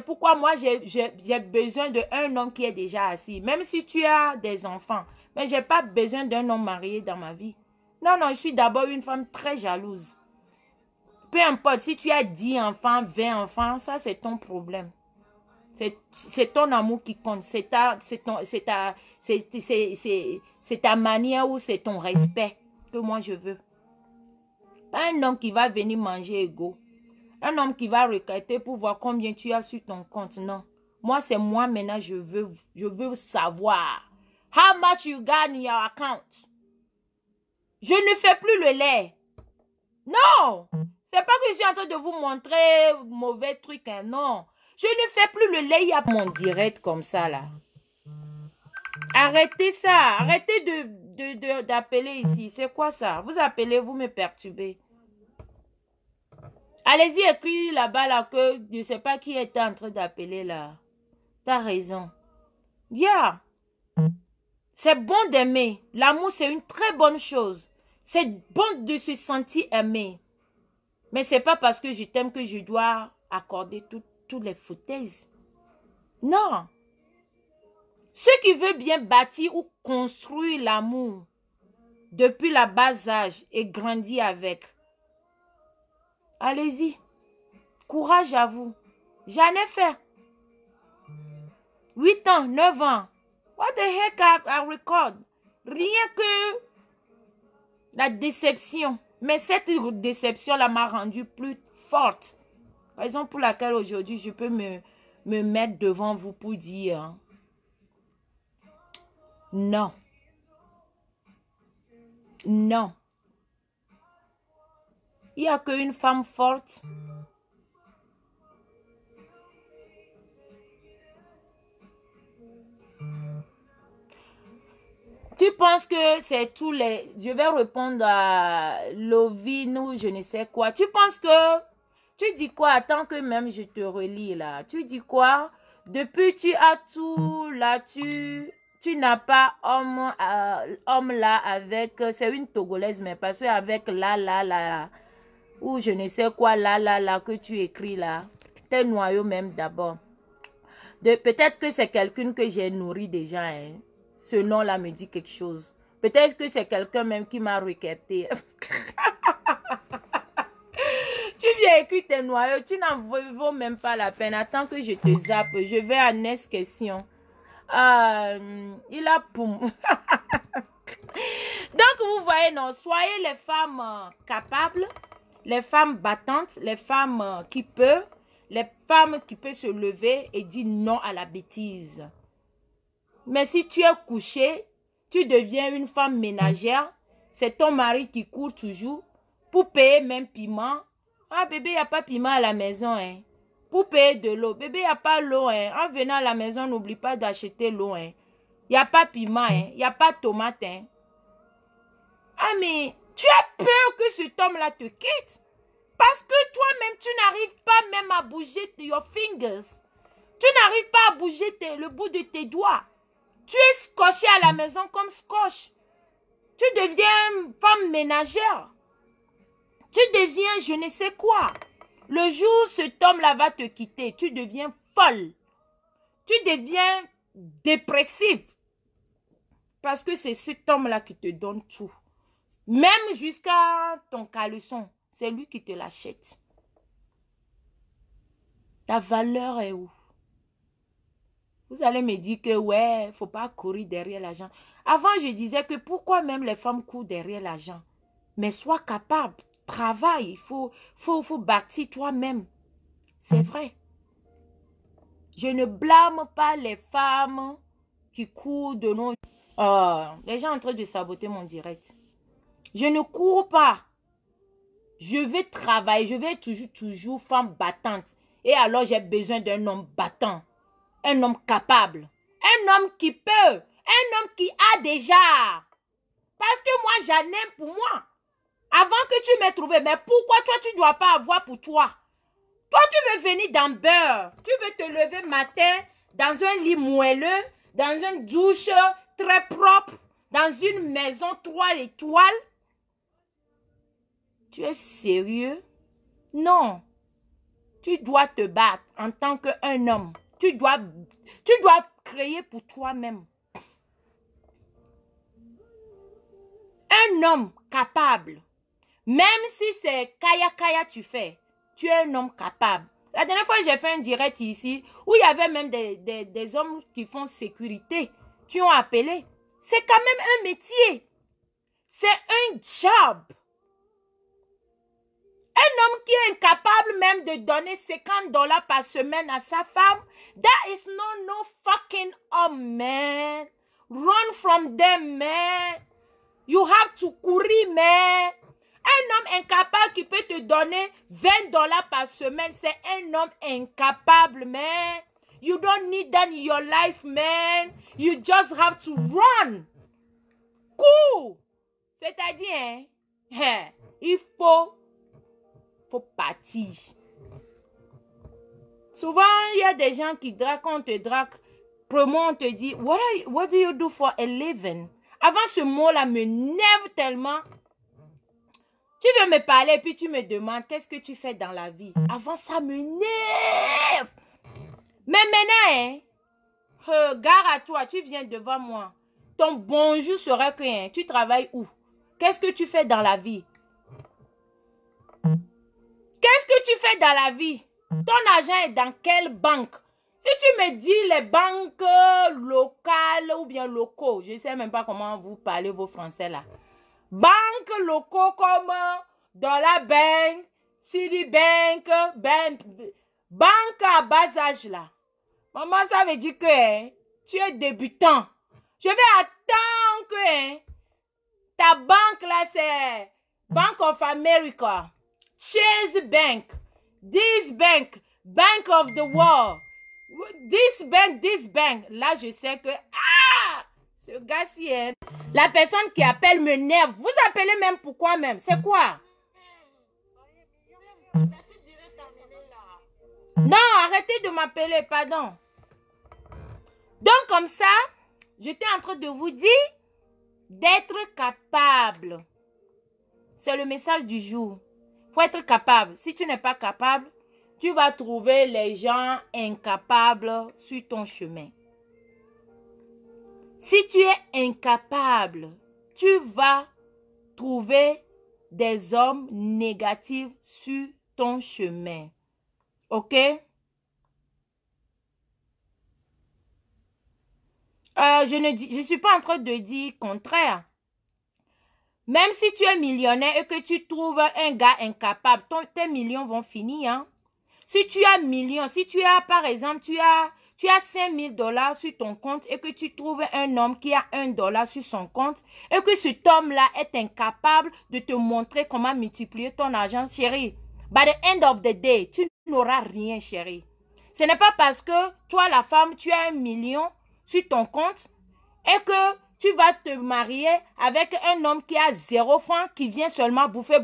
pourquoi moi j'ai besoin d'un homme qui est déjà assis. Même si tu as des enfants. Mais je n'ai pas besoin d'un homme marié dans ma vie. Non, non, je suis d'abord une femme très jalouse. Peu importe, si tu as 10 enfants, 20 enfants, ça c'est ton problème. C'est ton amour qui compte. C'est ta manière ou c'est ton respect que moi je veux. Pas un homme qui va venir manger égaux. Un homme qui va requêter pour voir combien tu as sur ton compte. Non. Moi, c'est moi maintenant, je veux savoir. How much you got in your account? Je ne fais plus le lait. Non. C'est pas que je suis en train de vous montrer mauvais truc. Hein. Non. Je ne fais plus le lait. Il y a mon direct comme ça là. Arrêtez ça. Arrêtez d'appeler ici. C'est quoi ça? Vous appelez, vous me perturbez. Allez-y, écris là-bas là que je ne sais pas qui était en train d'appeler là. T'as raison. Yeah. C'est bon d'aimer. L'amour, c'est une très bonne chose. C'est bon de se sentir aimé. Mais c'est pas parce que je t'aime que je dois accorder toutes les foutaises. Non. Ceux qui veulent bien bâtir ou construire l'amour depuis le bas âge et grandir avec, allez-y. Courage à vous. J'en ai fait. 8 ans, 9 ans. What the heck I record? Rien que la déception. Mais cette déception-là m'a rendue plus forte. Raison pour laquelle aujourd'hui, je peux me mettre devant vous pour dire non. Non. Il n'y a qu'une femme forte. Tu penses que c'est tous les... Je vais répondre à Lovine ou je ne sais quoi. Tu penses que... Tu dis quoi? Attends que même je te relis là. Tu dis quoi? Depuis tu as tout là, tu n'as pas homme là avec... C'est une Togolaise, mais parce que avec là, ou je ne sais quoi là que tu écris là. Tes noyaux même d'abord. Peut-être que c'est quelqu'un que j'ai nourri déjà, hein. Ce nom-là me dit quelque chose. Peut-être que c'est quelqu'un même qui m'a requêté. Tu viens écrire tes noyaux, tu n'en vaut même pas la peine. Attends que je te zappe. Je vais à next question. Il a pour... Donc, vous voyez, non, soyez les femmes capables, les femmes battantes, les femmes qui peuvent, les femmes qui peuvent se lever et dire non à la bêtise. Mais si tu es couché, tu deviens une femme ménagère, c'est ton mari qui court toujours pour payer même piment. Ah bébé, il n'y a pas piment à la maison, hein. Pour payer de l'eau. Bébé, il n'y a pas l'eau, hein. En venant à la maison, n'oublie pas d'acheter l'eau, hein. Il n'y a pas piment, hein. Il n'y a pas tomate, hein. Ah mais, tu as peur que cet homme-là te quitte? Parce que toi-même, tu n'arrives pas même à bouger your fingers. Tu n'arrives pas à bouger le bout de tes doigts. Tu es scotché à la maison comme scotch. Tu deviens femme ménagère. Tu deviens je ne sais quoi. Le jour où cet homme-là va te quitter, tu deviens folle. Tu deviens dépressive. Parce que c'est cet homme-là qui te donne tout. Même jusqu'à ton caleçon, c'est lui qui te l'achète. Ta valeur est où? Vous allez me dire que ouais, il ne faut pas courir derrière l'argent. Avant, je disais que pourquoi même les femmes courent derrière l'argent? Mais sois capable, travaille, il faut bâtir toi-même. C'est vrai. Je ne blâme pas les femmes qui courent de nos... Oh, les gens sont en train de saboter mon direct. Je ne cours pas. Je vais travailler, je vais toujours femme battante. Et alors, j'ai besoin d'un homme battant. Un homme capable. Un homme qui peut. Un homme qui a déjà. Parce que moi, j'en ai pour moi. Avant que tu m'aies trouvé. Mais pourquoi toi, tu ne dois pas avoir pour toi? Toi, tu veux venir dans beurre. Tu veux te lever matin dans un lit moelleux, dans une douche très propre, dans une maison 3 étoiles. Tu es sérieux? Non. Tu dois te battre en tant qu'un homme. Tu dois créer pour toi-même. Un homme capable. Même si c'est kaya tu fais. Tu es un homme capable. La dernière fois, j'ai fait un direct ici où il y avait même des hommes qui font sécurité, qui ont appelé. C'est quand même un métier. C'est un job. Un homme qui est incapable même de donner $50 par semaine à sa femme, that is no fucking homme, man. Run from them, man. You have to courir, man. Un homme incapable qui peut te donner $20 par semaine, c'est un homme incapable, man. You don't need that in your life, man. You just have to run. Cool. C'est-à-dire, il faut partir. Souvent, il y a des gens qui draquent, on te drague. Premier, on te dit, what do you do for a living? Avant, ce mot-là me nerve tellement. Tu veux me parler et puis tu me demandes, qu'est-ce que tu fais dans la vie? Avant, ça me nerve. Mais maintenant, Gare à toi, tu viens devant moi. Ton bonjour serait que hein, tu travailles où? Qu'est-ce que tu fais dans la vie? Qu'est-ce que tu fais dans la vie? Ton argent est dans quelle banque? Si tu me dis les banques locales ou bien locaux, je ne sais même pas comment vous parlez vos français là. Banques locaux comme Dollar Bank, Citibank, banque à bas âge là. Maman, ça veut dire que hein, tu es débutant. Je vais attendre que hein, ta banque là c'est Bank of America, Chase Bank, this bank, Bank of the World, this bank. Là, je sais que ce gars-ci, hein, la personne qui appelle me nerve. Vous appelez même pourquoi même? C'est quoi? Non, arrêtez de m'appeler, pardon. Donc, comme ça, j'étais en train de vous dire d'être capable. C'est le message du jour. Il faut être capable. Si tu n'es pas capable, tu vas trouver les gens incapables sur ton chemin. Si tu es incapable, tu vas trouver des hommes négatifs sur ton chemin. OK? Je ne suis pas en train de dire contraire. Même si tu es millionnaire et que tu trouves un gars incapable, tes millions vont finir. Hein? Si tu as millions, si tu as, par exemple, tu as 5 000 $ sur ton compte et que tu trouves un homme qui a $1 sur son compte et que cet homme-là est incapable de te montrer comment multiplier ton argent, chérie, by the end of the day, tu n'auras rien, chérie. Ce n'est pas parce que toi, la femme, tu as 1 million sur ton compte et que tu vas te marier avec un homme qui a 0 francs, qui vient seulement bouffer.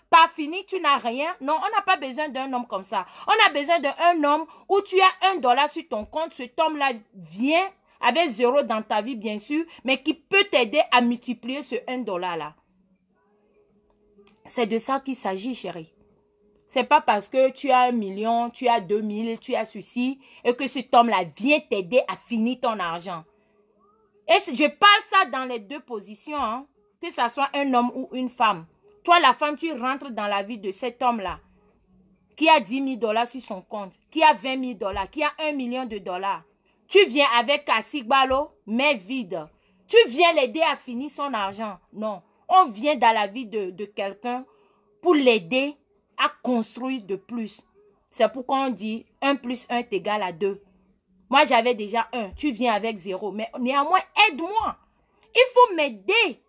Pas fini, tu n'as rien. Non, on n'a pas besoin d'un homme comme ça. On a besoin d'un homme où tu as $1 sur ton compte. Cet homme-là vient avec 0 dans ta vie, bien sûr, mais qui peut t'aider à multiplier ce $1-là. C'est de ça qu'il s'agit, chérie. C'est pas parce que tu as 1 million, tu as 2 000, tu as ceci, et que cet homme-là vient t'aider à finir ton argent. Et je parle ça dans les deux positions, hein, que ce soit un homme ou une femme. Toi, la femme, tu rentres dans la vie de cet homme-là, qui a 10 000 $ sur son compte, qui a 20 000 $, qui a 1 million de dollars. Tu viens avec Kassigbalo, mais vide. Tu viens l'aider à finir son argent. Non, on vient dans la vie de quelqu'un pour l'aider à construire de plus. C'est pourquoi on dit 1 + 1 est égal à 2. Moi, j'avais déjà 1. Tu viens avec 0. Mais néanmoins, aide-moi. Il faut m'aider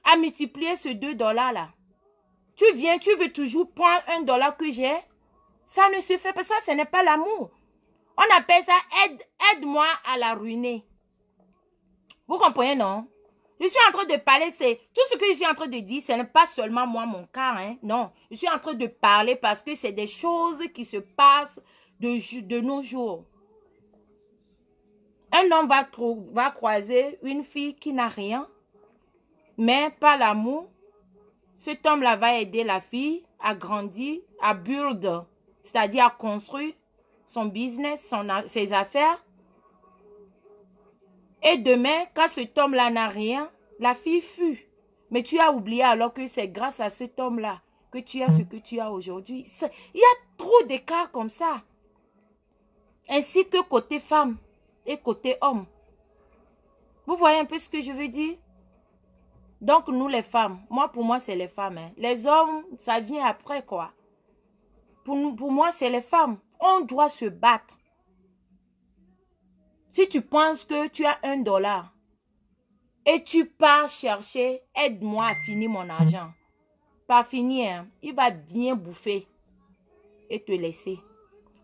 à multiplier ce $2 là. Tu viens, tu veux toujours prendre $1 que j'ai. Ça ne se fait pas. Ça, ce n'est pas l'amour. On appelle ça aide-moi à la ruiner. Vous comprenez, non? Je suis en train de parler, c'est tout ce que je suis en train de dire, ce n'est pas seulement moi, mon cas, hein. Non, je suis en train de parler parce que c'est des choses qui se passent de nos jours. Un homme va croiser une fille qui n'a rien, mais par l'amour, cet homme-là va aider la fille à grandir, à build, c'est-à-dire à construire son business, ses affaires. Et demain, quand cet homme-là n'a rien, la fille fuit. Mais tu as oublié alors que c'est grâce à cet homme-là que tu as ce que tu as aujourd'hui. Il y a trop d'écarts comme ça. Ainsi que côté femme et côté homme. Vous voyez un peu ce que je veux dire? Donc nous les femmes, pour moi c'est les femmes. Hein. Les hommes, ça vient après quoi. Pour moi c'est les femmes. On doit se battre. Si tu penses que tu as $1 et tu pars chercher, aide-moi à finir mon argent. Pas finir, hein, il va bien bouffer et te laisser.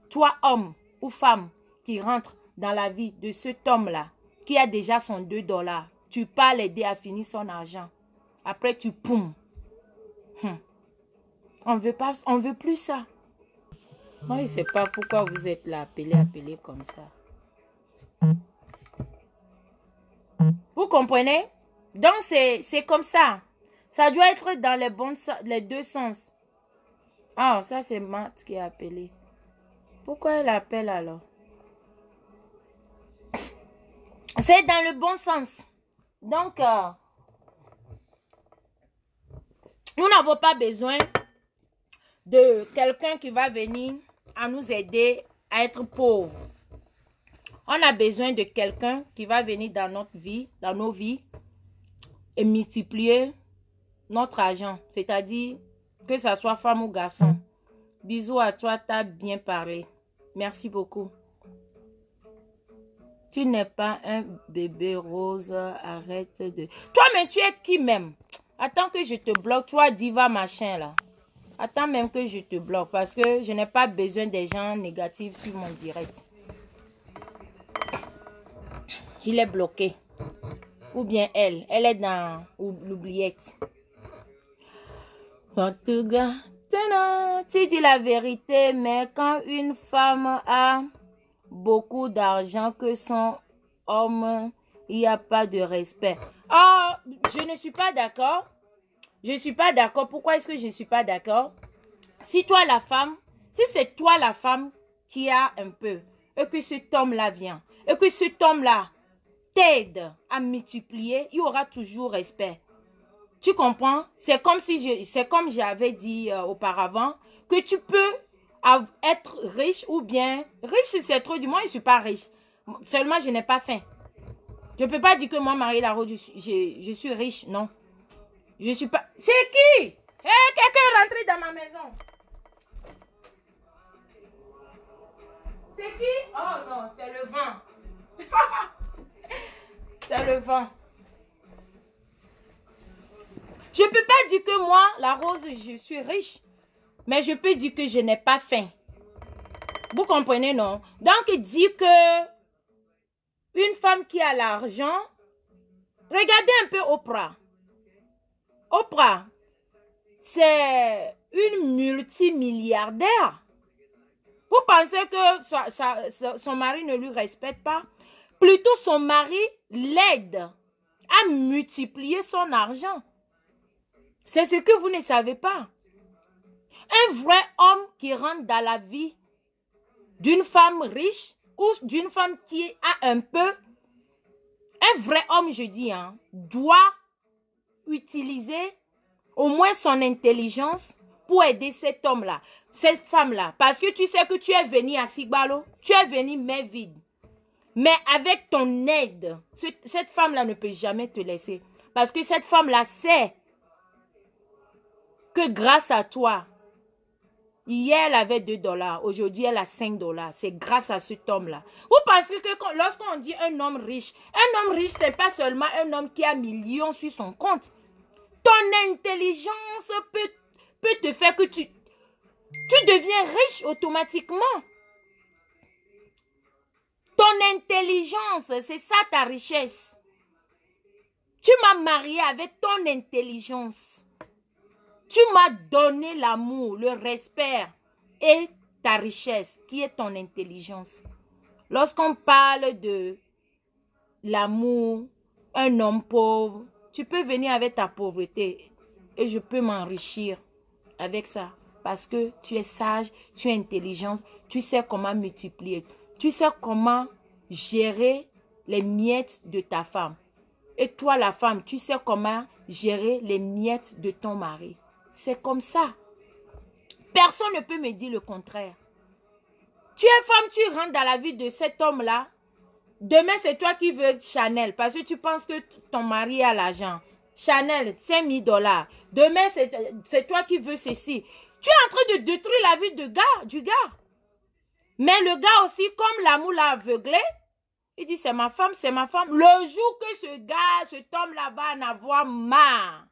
Toi, homme ou femme qui rentre dans la vie de cet homme-là, qui a déjà son $2, tu pars l'aider à finir son argent. Après, tu poum. On veut plus ça. Moi, je ne sais pas pourquoi vous êtes là, appelé comme ça. Vous comprenez? Donc, c'est comme ça. Ça doit être dans les deux sens. Ah, ça, c'est Matt qui a appelé. Pourquoi elle appelle alors? C'est dans le bon sens. Donc, nous n'avons pas besoin de quelqu'un qui va venir à nous aider à être pauvres. On a besoin de quelqu'un qui va venir dans notre vie, dans nos vies, et multiplier notre argent. C'est-à-dire que ça soit femme ou garçon. Bisous à toi, t'as bien parlé. Merci beaucoup. Tu n'es pas un bébé rose, arrête de... Toi, mais tu es qui même? Attends que je te bloque, toi, diva machin là. Attends même que je te bloque parce que je n'ai pas besoin des gens négatifs sur mon direct. Il est bloqué. Ou bien elle est dans l'oubliette. En tout cas, tu dis la vérité, mais quand une femme a beaucoup d'argent que son homme, il n'y a pas de respect. Oh, je ne suis pas d'accord. Je ne suis pas d'accord. Pourquoi est-ce que je ne suis pas d'accord? Si toi la femme, si c'est toi la femme qui a un peu, et que cet homme-là vient, et que cet homme-là t'aide à multiplier, il y aura toujours respect. Tu comprends? C'est comme si c'est comme j'avais dit auparavant, que tu peux être riche ou bien... Riche, c'est trop, du moins, je ne suis pas riche. Seulement, je n'ai pas faim. Je ne peux pas dire que moi, Marie Larose, je suis riche, non. Je suis pas... C'est qui? Hey, quelqu'un est rentré dans ma maison. C'est qui? Oh non, c'est le vent. C'est le vent. Je ne peux pas dire que moi, la Rose, je suis riche. Mais je peux dire que je n'ai pas faim. Vous comprenez, non? Donc, il dit que une femme qui a l'argent, regardez un peu Oprah. Oprah, c'est une multimilliardaire. Vous pensez que son mari ne lui respecte pas? Plutôt, son mari l'aide à multiplier son argent. C'est ce que vous ne savez pas. Un vrai homme qui rentre dans la vie d'une femme riche ou d'une femme qui a un peu, un vrai homme, je dis, doit utiliser au moins son intelligence pour aider cet homme-là, cette femme-là. Parce que tu sais que tu es venu à Sigbalo, tu es venu main vide. Mais avec ton aide, cette femme-là ne peut jamais te laisser. Parce que cette femme-là sait que grâce à toi, hier elle avait 2 $, aujourd'hui elle a 5 $. C'est grâce à cet homme-là. Vous pensez que lorsqu'on dit un homme riche, ce n'est pas seulement un homme qui a millions sur son compte. Ton intelligence peut te faire que tu deviens riche automatiquement. Ton intelligence, c'est ça ta richesse. Tu m'as marié avec ton intelligence. Tu m'as donné l'amour, le respect et ta richesse, qui est ton intelligence. Lorsqu'on parle de l'amour, un homme pauvre, tu peux venir avec ta pauvreté et je peux m'enrichir avec ça. Parce que tu es sage, tu es intelligent, tu sais comment multiplier. Tu sais comment gérer les miettes de ta femme. Et toi, la femme, tu sais comment gérer les miettes de ton mari. C'est comme ça. Personne ne peut me dire le contraire. Tu es femme, tu rentres dans la vie de cet homme-là. Demain, c'est toi qui veux Chanel parce que tu penses que ton mari a l'argent. Chanel, 5 000 $. Demain, c'est toi qui veux ceci. Tu es en train de détruire la vie du gars. Mais le gars aussi, comme l'amour l'a aveuglé, il dit c'est ma femme, c'est ma femme. Le jour que cet homme-là va en avoir marre,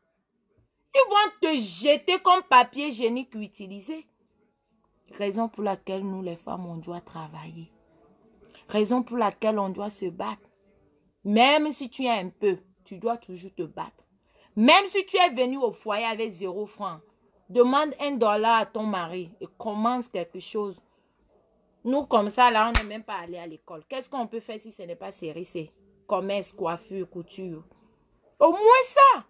ils vont te jeter comme papier hygiénique utilisé. Raison pour laquelle nous, les femmes, on doit travailler. Raison pour laquelle on doit se battre. Même si tu as un peu, tu dois toujours te battre. Même si tu es venu au foyer avec 0 francs, demande 1 $ à ton mari et commence quelque chose. Nous, comme ça, là, on n'est même pas allé à l'école. Qu'est-ce qu'on peut faire si ce n'est pas série C? Commerce, coiffure, couture. Au moins ça.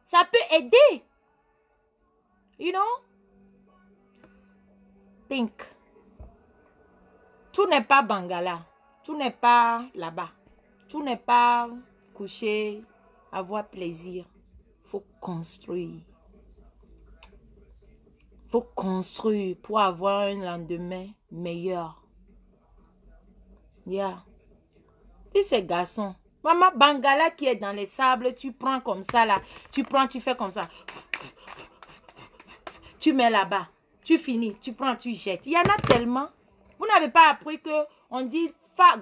Ça peut aider. You know? Think. Tout n'est pas Bangala. Tout n'est pas là-bas. Tout n'est pas coucher, avoir plaisir. Faut construire. Faut construire pour avoir un lendemain meilleur. Yeah. Si ces garçons, maman Bangala qui est dans les sables, tu prends comme ça là, tu prends, tu fais comme ça. Tu mets là-bas, tu finis, tu prends, tu jettes. Il y en a tellement. Vous n'avez pas appris que on dit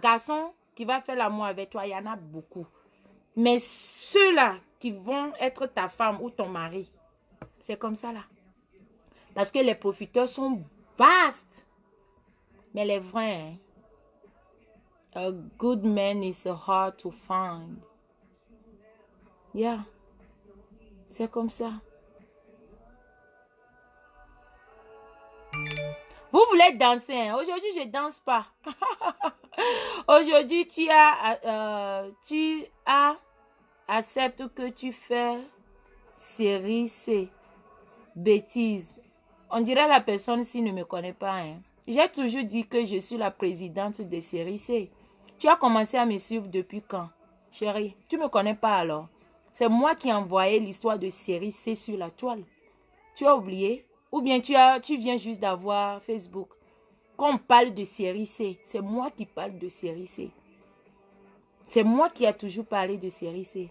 garçon qui va faire l'amour avec toi, il y en a beaucoup. Mais ceux-là qui vont être ta femme ou ton mari, c'est comme ça là. Parce que les profiteurs sont vastes. Mais les vrais, hein? A good man is hard to find. Yeah. C'est comme ça. Vous voulez danser, hein? Aujourd'hui, je danse pas. Aujourd'hui, tu acceptes que tu fais série C. Bêtise. On dirait la personne s'il ne me connaît pas, hein. J'ai toujours dit que je suis la présidente de série C. Tu as commencé à me suivre depuis quand, chérie? Tu ne me connais pas alors? C'est moi qui ai envoyé l'histoire de série C sur la toile. Tu as oublié? Ou bien tu viens juste d'avoir Facebook. Quand on parle de série C, c'est moi qui parle de série C. C'est moi qui ai toujours parlé de série C.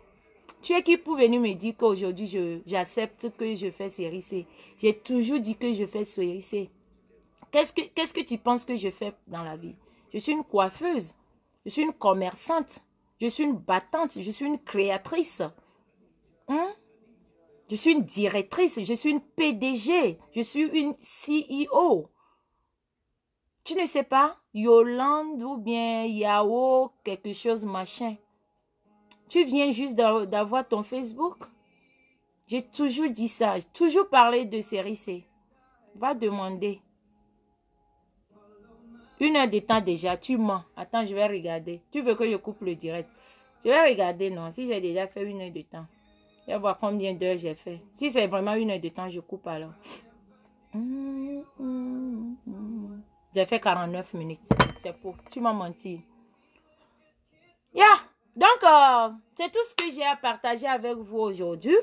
Tu es qui pour venir me dire qu'aujourd'hui, j'accepte que je fais série C? J'ai toujours dit que je fais série C. Qu'est-ce que tu penses que je fais dans la vie? Je suis une coiffeuse. Je suis une commerçante. Je suis une battante. Je suis une créatrice. Je suis une directrice. Je suis une PDG. Je suis une CEO. Tu ne sais pas? Yolande ou bien Yao, quelque chose, machin. Tu viens juste d'avoir ton Facebook. J'ai toujours dit ça. J'ai toujours parlé de série C. Va demander. 1 heure de temps déjà, tu mens. Attends, je vais regarder. Tu veux que je coupe le direct? Je vais regarder, non. Si j'ai déjà fait 1 heure de temps. Je vais voir combien d'heures j'ai fait. Si c'est vraiment 1 heure de temps, je coupe alors. J'ai fait 49 minutes. C'est faux. Tu m'as menti. Yeah. Donc, c'est tout ce que j'ai à partager avec vous aujourd'hui.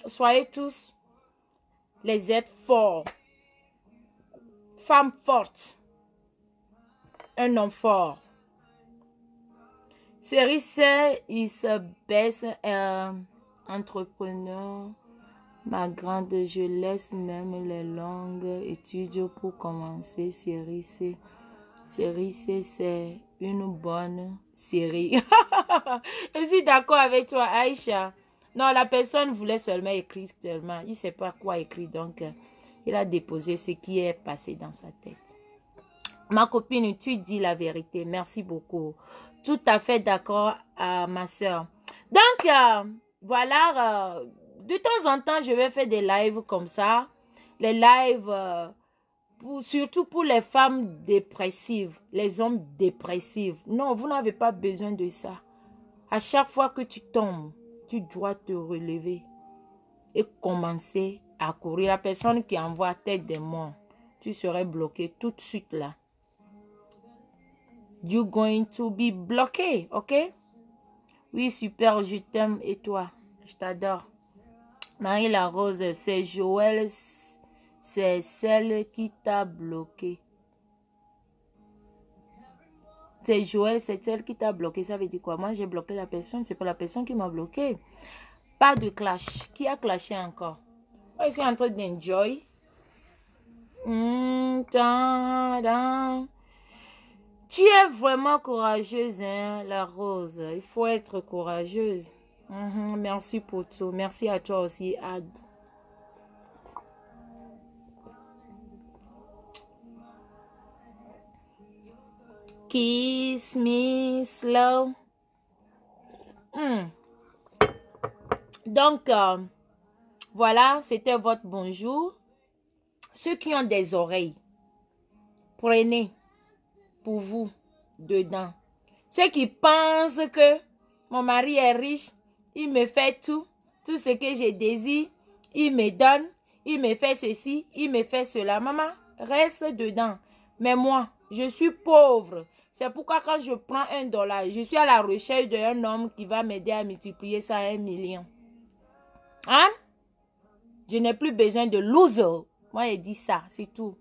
Soyez tous les êtres forts. Femmes fortes. Un homme fort. Série C, il se baisse entrepreneur. Ma grande, je laisse même les longues études pour commencer. Série C. Série C, c'est une bonne série. Je suis d'accord avec toi, Aïcha. Non, la personne voulait seulement écrire seulement. Il ne sait pas quoi écrire, donc il a déposé ce qui est passé dans sa tête. Ma copine, tu dis la vérité. Merci beaucoup. Tout à fait d'accord, ma soeur. Donc, voilà, de temps en temps, je vais faire des lives comme ça. Les lives, surtout pour les femmes dépressives, les hommes dépressifs. Non, vous n'avez pas besoin de ça. À chaque fois que tu tombes, tu dois te relever et commencer à courir. La personne qui envoie tête des morts, tu serais bloqué tout de suite là. You're going to be bloqué, ok? Oui, super, je t'aime et toi? Je t'adore. Marie-La Rose, c'est Joël, c'est celle qui t'a bloqué. C'est Joël, c'est celle qui t'a bloqué. Ça veut dire quoi? Moi, j'ai bloqué la personne. C'est pas la personne qui m'a bloqué. Pas de clash. Qui a clashé encore? Moi, je suis en train d'enjoy. Tu es vraiment courageuse, hein, la Rose. Il faut être courageuse. Merci pour tout. Merci à toi aussi, Ad. Kiss me slow. Donc, voilà, c'était votre bonjour. Ceux qui ont des oreilles, prenez pour vous dedans. Ceux qui pensent que mon mari est riche, il me fait tout ce que je désire, il me donne, il me fait ceci, il me fait cela. Maman, reste dedans. Mais moi, je suis pauvre. C'est pourquoi quand je prends $1, je suis à la recherche d'un homme qui va m'aider à multiplier ça à 1 million. Hein? Je n'ai plus besoin de loser. Moi, j'ai dit ça, c'est tout.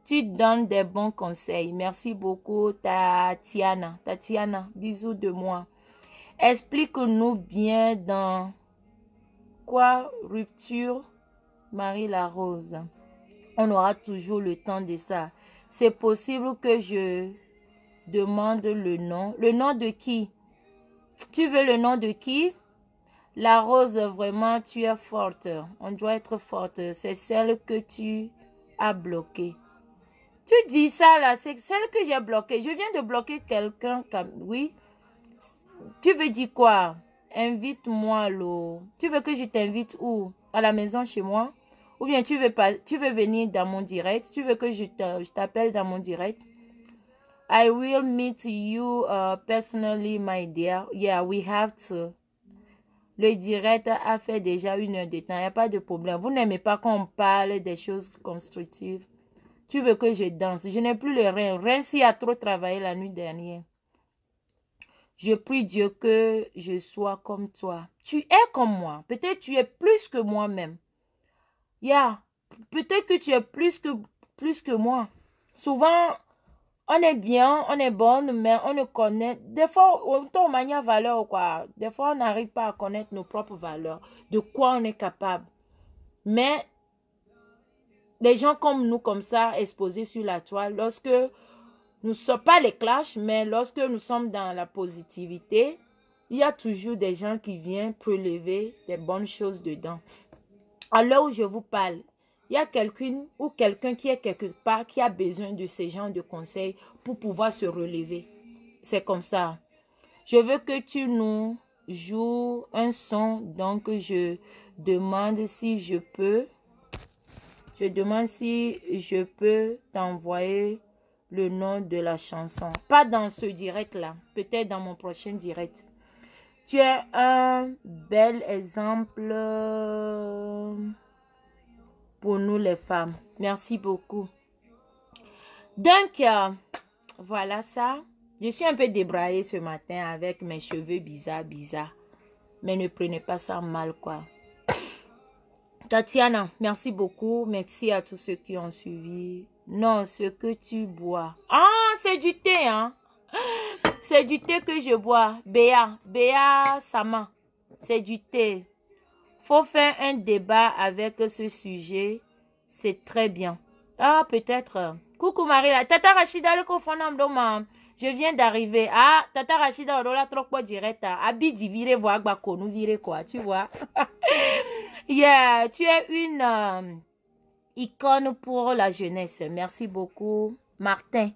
Tu donnes des bons conseils. Merci beaucoup, Tatiana. Tatiana, bisous de moi. Explique-nous bien dans quoi rupture, Marie la Rose. On aura toujours le temps de ça. C'est possible que je demande le nom. Le nom de qui? Tu veux le nom de qui? La Rose, vraiment, tu es forte. On doit être forte. C'est celle que tu as bloquée. Tu dis ça là, c'est celle que j'ai bloquée. Je viens de bloquer quelqu'un. Oui. Tu veux dire quoi? Invite-moi, l'eau. Tu veux que je t'invite où? À la maison chez moi? Ou bien tu veux venir dans mon direct? Tu veux que je t'appelle dans mon direct? I will meet you personally, my dear. Yeah, we have to. Le direct a fait déjà 1 heure de temps. Il n'y a pas de problème. Vous n'aimez pas qu'on parle des choses constructives. Tu veux que je danse. Je n'ai plus le rein. Rein s'il a trop travaillé la nuit dernière. Je prie Dieu que je sois comme toi. Tu es comme moi. Peut-être tu es plus que moi-même. Yeah. Peut-être que tu es plus que moi. Souvent, on est bien, on est bonne, mais on ne connaît... Des fois, on tombe manière valeur, quoi. Des fois, on n'arrive pas à connaître nos propres valeurs. De quoi on est capable. Mais, les gens comme nous, comme ça, exposés sur la toile, lorsque... Nous ne sommes pas les clashs, mais lorsque nous sommes dans la positivité, il y a toujours des gens qui viennent prélever des bonnes choses dedans. À l'heure où je vous parle, il y a quelqu'un ou quelqu'un qui est quelque part qui a besoin de ces gens de conseils pour pouvoir se relever. C'est comme ça. Je veux que tu nous joues un son, donc je demande si je peux. Je demande si je peux t'envoyer le nom de la chanson. Pas dans ce direct-là. Peut-être dans mon prochain direct. Tu es un bel exemple pour nous les femmes. Merci beaucoup. Donc, voilà ça. Je suis un peu débraillée ce matin avec mes cheveux bizarres. Mais ne prenez pas ça mal, quoi. Tatiana, merci beaucoup. Merci à tous ceux qui ont suivi. Non, ce que tu bois. Ah, c'est du thé, hein. C'est du thé que je bois. Béa Sama. C'est du thé. Faut faire un débat avec ce sujet. C'est très bien. Ah, peut-être. Coucou Marie. Tata Rachida, le confondant d'Oma. Je viens d'arriver. Ah, Tata Rachida, on l'a trop pas direct. Abidi vire voir Bako, nous vire quoi, tu vois. Yeah, tu es une icône pour la jeunesse. Merci beaucoup, Martin.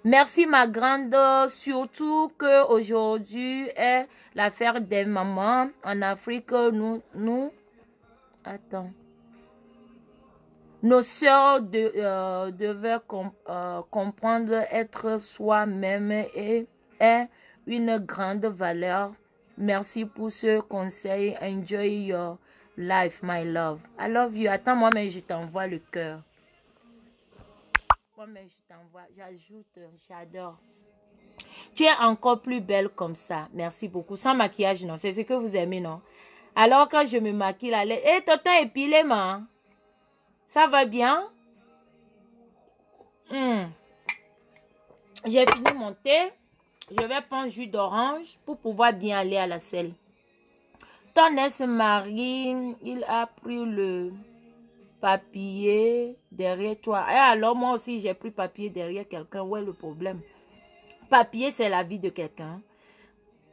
Merci, ma grande. Surtout que aujourd'hui est l'affaire des mamans. En Afrique, attends. Nos sœurs devaient comprendre être soi-même et est une grande valeur. Merci pour ce conseil. Enjoy your life, my love. I love you. Attends, moi-même, je t'envoie le cœur. Moi-même, je t'envoie. J'ajoute, j'adore. Tu es encore plus belle comme ça. Merci beaucoup. Sans maquillage, non. C'est ce que vous aimez, non? Alors, quand je me maquille, allez. Hé, tonton épilé, man. Ça va bien? J'ai fini mon thé. Je vais prendre jus d'orange pour pouvoir bien aller à la selle. Ton ex-mari, il a pris le papier derrière toi. Et alors, moi aussi, j'ai pris papier derrière quelqu'un. Où est le problème? Papier, c'est la vie de quelqu'un.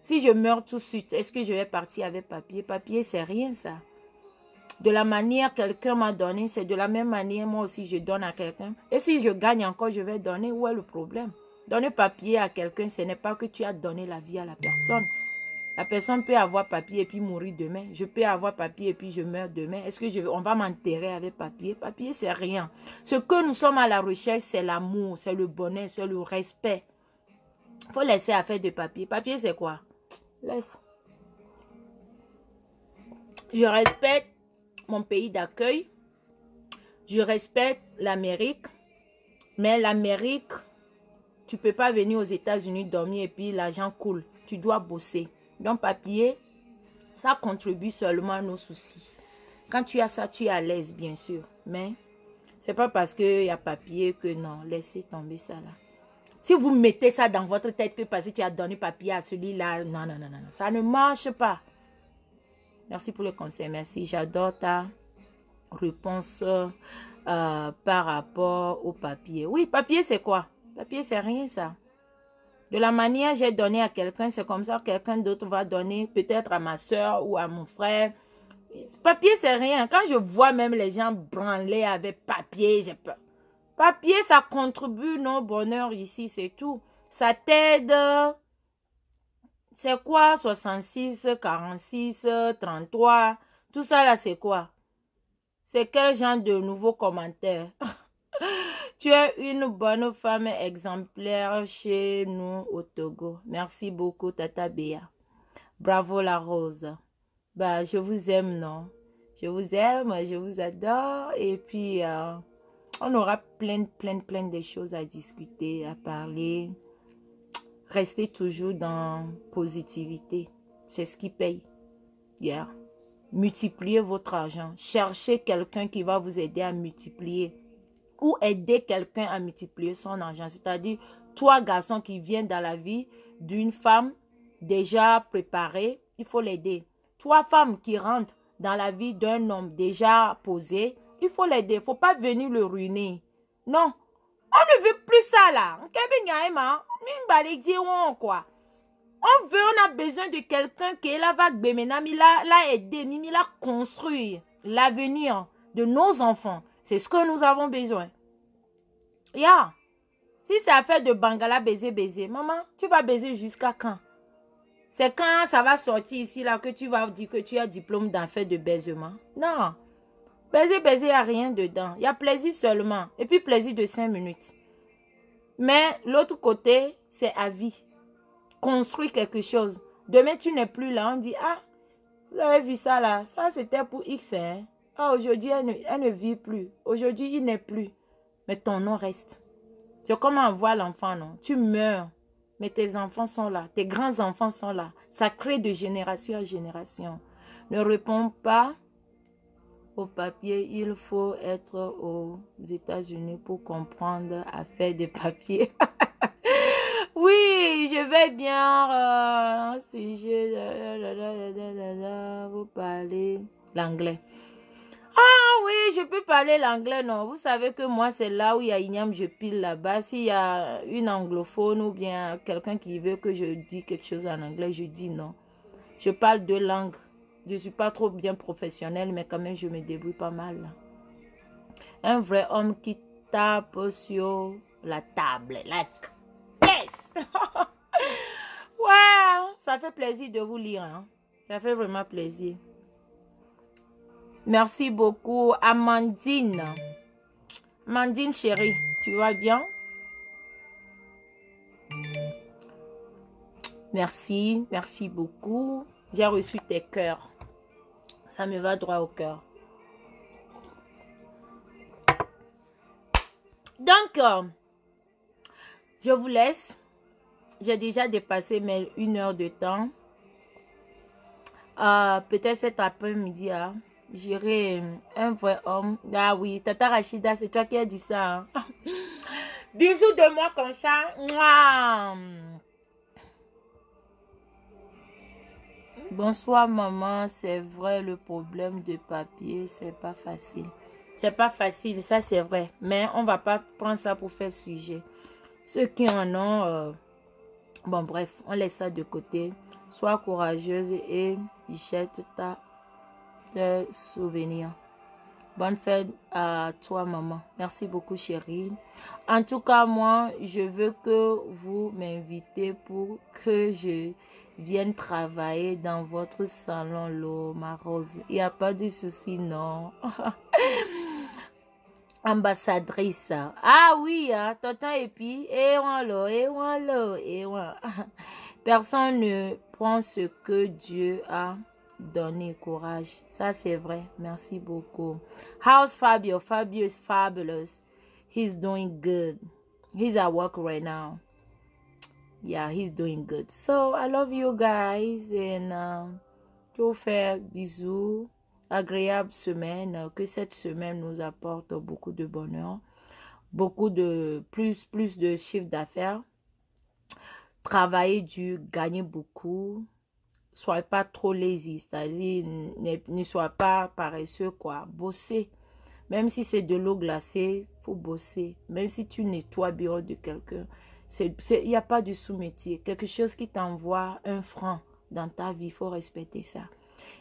Si je meurs tout de suite, est-ce que je vais partir avec papier? Papier, c'est rien, ça. De la manière quelqu'un m'a donné, c'est de la même manière, moi aussi, je donne à quelqu'un. Et si je gagne encore, je vais donner. Où est le problème? Donner papier à quelqu'un, ce n'est pas que tu as donné la vie à la personne. La personne peut avoir papier et puis mourir demain. Je peux avoir papier et puis je meurs demain. Est-ce que on va m'enterrer avec papier? Papier, c'est rien. Ce que nous sommes à la recherche, c'est l'amour, c'est le bonheur, c'est le respect. Il faut laisser affaire de papier. Papier, c'est quoi? Laisse. Je respecte mon pays d'accueil. Je respecte l'Amérique. Mais l'Amérique, Tu ne peux pas venir aux États-Unis dormir et puis l'argent coule. Tu dois bosser. Donc, papier, ça contribue seulement à nos soucis. Quand tu as ça, tu es à l'aise, bien sûr. Mais c'est pas parce qu'il y a papier que non, laissez tomber ça là. Si vous mettez ça dans votre tête que parce que tu as donné papier à celui-là, non, non, non, non, ça ne marche pas. Merci pour le conseil, merci. J'adore ta réponse par rapport au papier. Oui, papier c'est quoi? Papier c'est rien ça. De la manière j'ai donné à quelqu'un, c'est comme ça que quelqu'un d'autre va donner peut-être à ma soeur ou à mon frère. Papier c'est rien. Quand je vois même les gens branler avec papier, j'ai peur. Papier ça contribue au bonheur ici, c'est tout. Ça t'aide. C'est quoi 66, 46, 33? Tout ça là c'est quoi? C'est quel genre de nouveaux commentaires? Tu es une bonne femme exemplaire chez nous au Togo. Merci beaucoup, Tata Béa. Bravo la rose. Bah, je vous aime, non? Je vous aime, je vous adore. Et puis, on aura plein de choses à discuter, à parler. Restez toujours dans positivité. C'est ce qui paye. Yeah. Multipliez votre argent. Cherchez quelqu'un qui va vous aider à multiplier. Ou aider quelqu'un à multiplier son argent. C'est-à-dire, toi, garçon qui viens dans la vie d'une femme déjà préparée, il faut l'aider. Toi, femme qui rentre dans la vie d'un homme déjà posé, il faut l'aider. Il ne faut pas venir le ruiner. Non. On ne veut plus ça là. On a besoin de quelqu'un qui est là, va l'a aider, l'a construire l'avenir de nos enfants. C'est ce que nous avons besoin. Yeah. Si c'est affaire de Bangala, baiser, maman, tu vas baiser jusqu'à quand? C'est quand ça va sortir ici là que tu vas dire que tu as diplôme d'affaires de baisement? Non. Baiser, il n'y a rien dedans. Il y a plaisir seulement. Et puis plaisir de 5 minutes. Mais l'autre côté, c'est à vie. Construire quelque chose. Demain, tu n'es plus là. On dit, ah, vous avez vu ça là. Ça, c'était pour X. Hein? Ah, aujourd'hui, elle ne vit plus. Aujourd'hui, il n'est plus. Mais ton nom reste. C'est comme on voit l'enfant, non? Tu meurs. Mais tes enfants sont là. Tes grands-enfants sont là. Ça crée de génération à génération. Ne réponds pas au papier. Il faut être aux États-Unis pour comprendre à faire des papiers. Oui, je vais bien. Sujet. Vous parlez l'anglais. Ah oui, je peux parler l'anglais, non. Vous savez que moi, c'est là où il y a Ignam, je pile là-bas. S'il y a une anglophone ou bien quelqu'un qui veut que je dise quelque chose en anglais, je dis non. Je parle 2 langues. Je ne suis pas trop bien professionnelle, mais quand même, je me débrouille pas mal. Là. Un vrai homme qui tape sur la table. Like, yes! Ouais, ça fait plaisir de vous lire. Hein. Ça fait vraiment plaisir. Merci beaucoup, Amandine. Amandine, chérie, tu vas bien? Merci, merci beaucoup. J'ai reçu tes cœurs. Ça me va droit au cœur. Donc, je vous laisse. J'ai déjà dépassé mes 1 heure de temps. Peut-être cet après-midi, hein, j'irai un vrai homme. Ah oui, Tata Rachida, c'est toi qui as dit ça. Hein? Bisous de moi comme ça. Mouah. Bonsoir maman, c'est vrai le problème de papier, c'est pas facile. C'est pas facile, ça c'est vrai. Mais on va pas prendre ça pour faire sujet. Ceux qui en ont, bon bref, on laisse ça de côté. Sois courageuse et jette ta souvenir. Bonne fête à toi maman. Merci beaucoup chérie. En tout cas moi, je veux que vous m'invitez pour que je vienne travailler dans votre salon l'eau, ma rose. Il n'y a pas de souci, non. Ambassadrice. Ah oui, hein, tonton et puis, personne ne prend ce que Dieu a donné. Courage. Ça, c'est vrai. Merci beaucoup. How's Fabio? Fabio is fabulous. He's doing good. He's at work right now. Yeah, he's doing good. So, I love you guys. And je vous fais bisous. Agréable semaine. Que cette semaine nous apporte beaucoup de bonheur. Beaucoup de plus de chiffre d'affaires. Travailler dur, gagner beaucoup. Soyez pas trop lazy, c'est-à-dire ne sois pas paresseux, quoi. Bosser. Même si c'est de l'eau glacée, faut bosser. Même si tu nettoies le bureau de quelqu'un, il n'y a pas de sous-métier. Quelque chose qui t'envoie un franc dans ta vie, il faut respecter ça.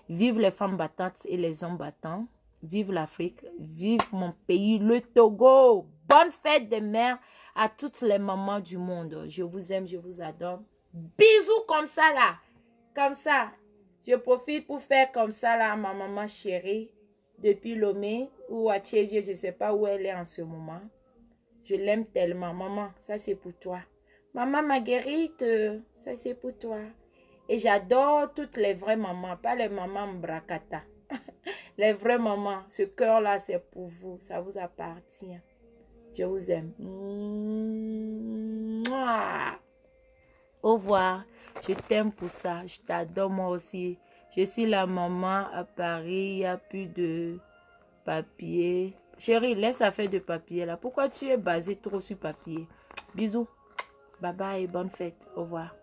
Vive les femmes battantes et les hommes battants. Vive l'Afrique. Vive mon pays, le Togo. Bonne fête des mères à toutes les mamans du monde. Je vous aime, je vous adore. Bisous comme ça là. Comme ça. Je profite pour faire comme ça là à ma maman chérie. Depuis Lomé ou à Tchévier, je ne sais pas où elle est en ce moment. Je l'aime tellement. Maman, ça c'est pour toi. Maman Marguerite, ça c'est pour toi. Et j'adore toutes les vraies mamans, pas les mamans Mbrakata. Les vraies mamans, ce cœur-là, c'est pour vous. Ça vous appartient. Je vous aime. Mouah. Au revoir. Je t'aime pour ça. Je t'adore moi aussi. Je suis la maman à Paris. Il n'y a plus de papier. Chérie, laisse affaire de papier là. Pourquoi tu es basé trop sur papier? Bisous. Bye bye. Bonne fête. Au revoir.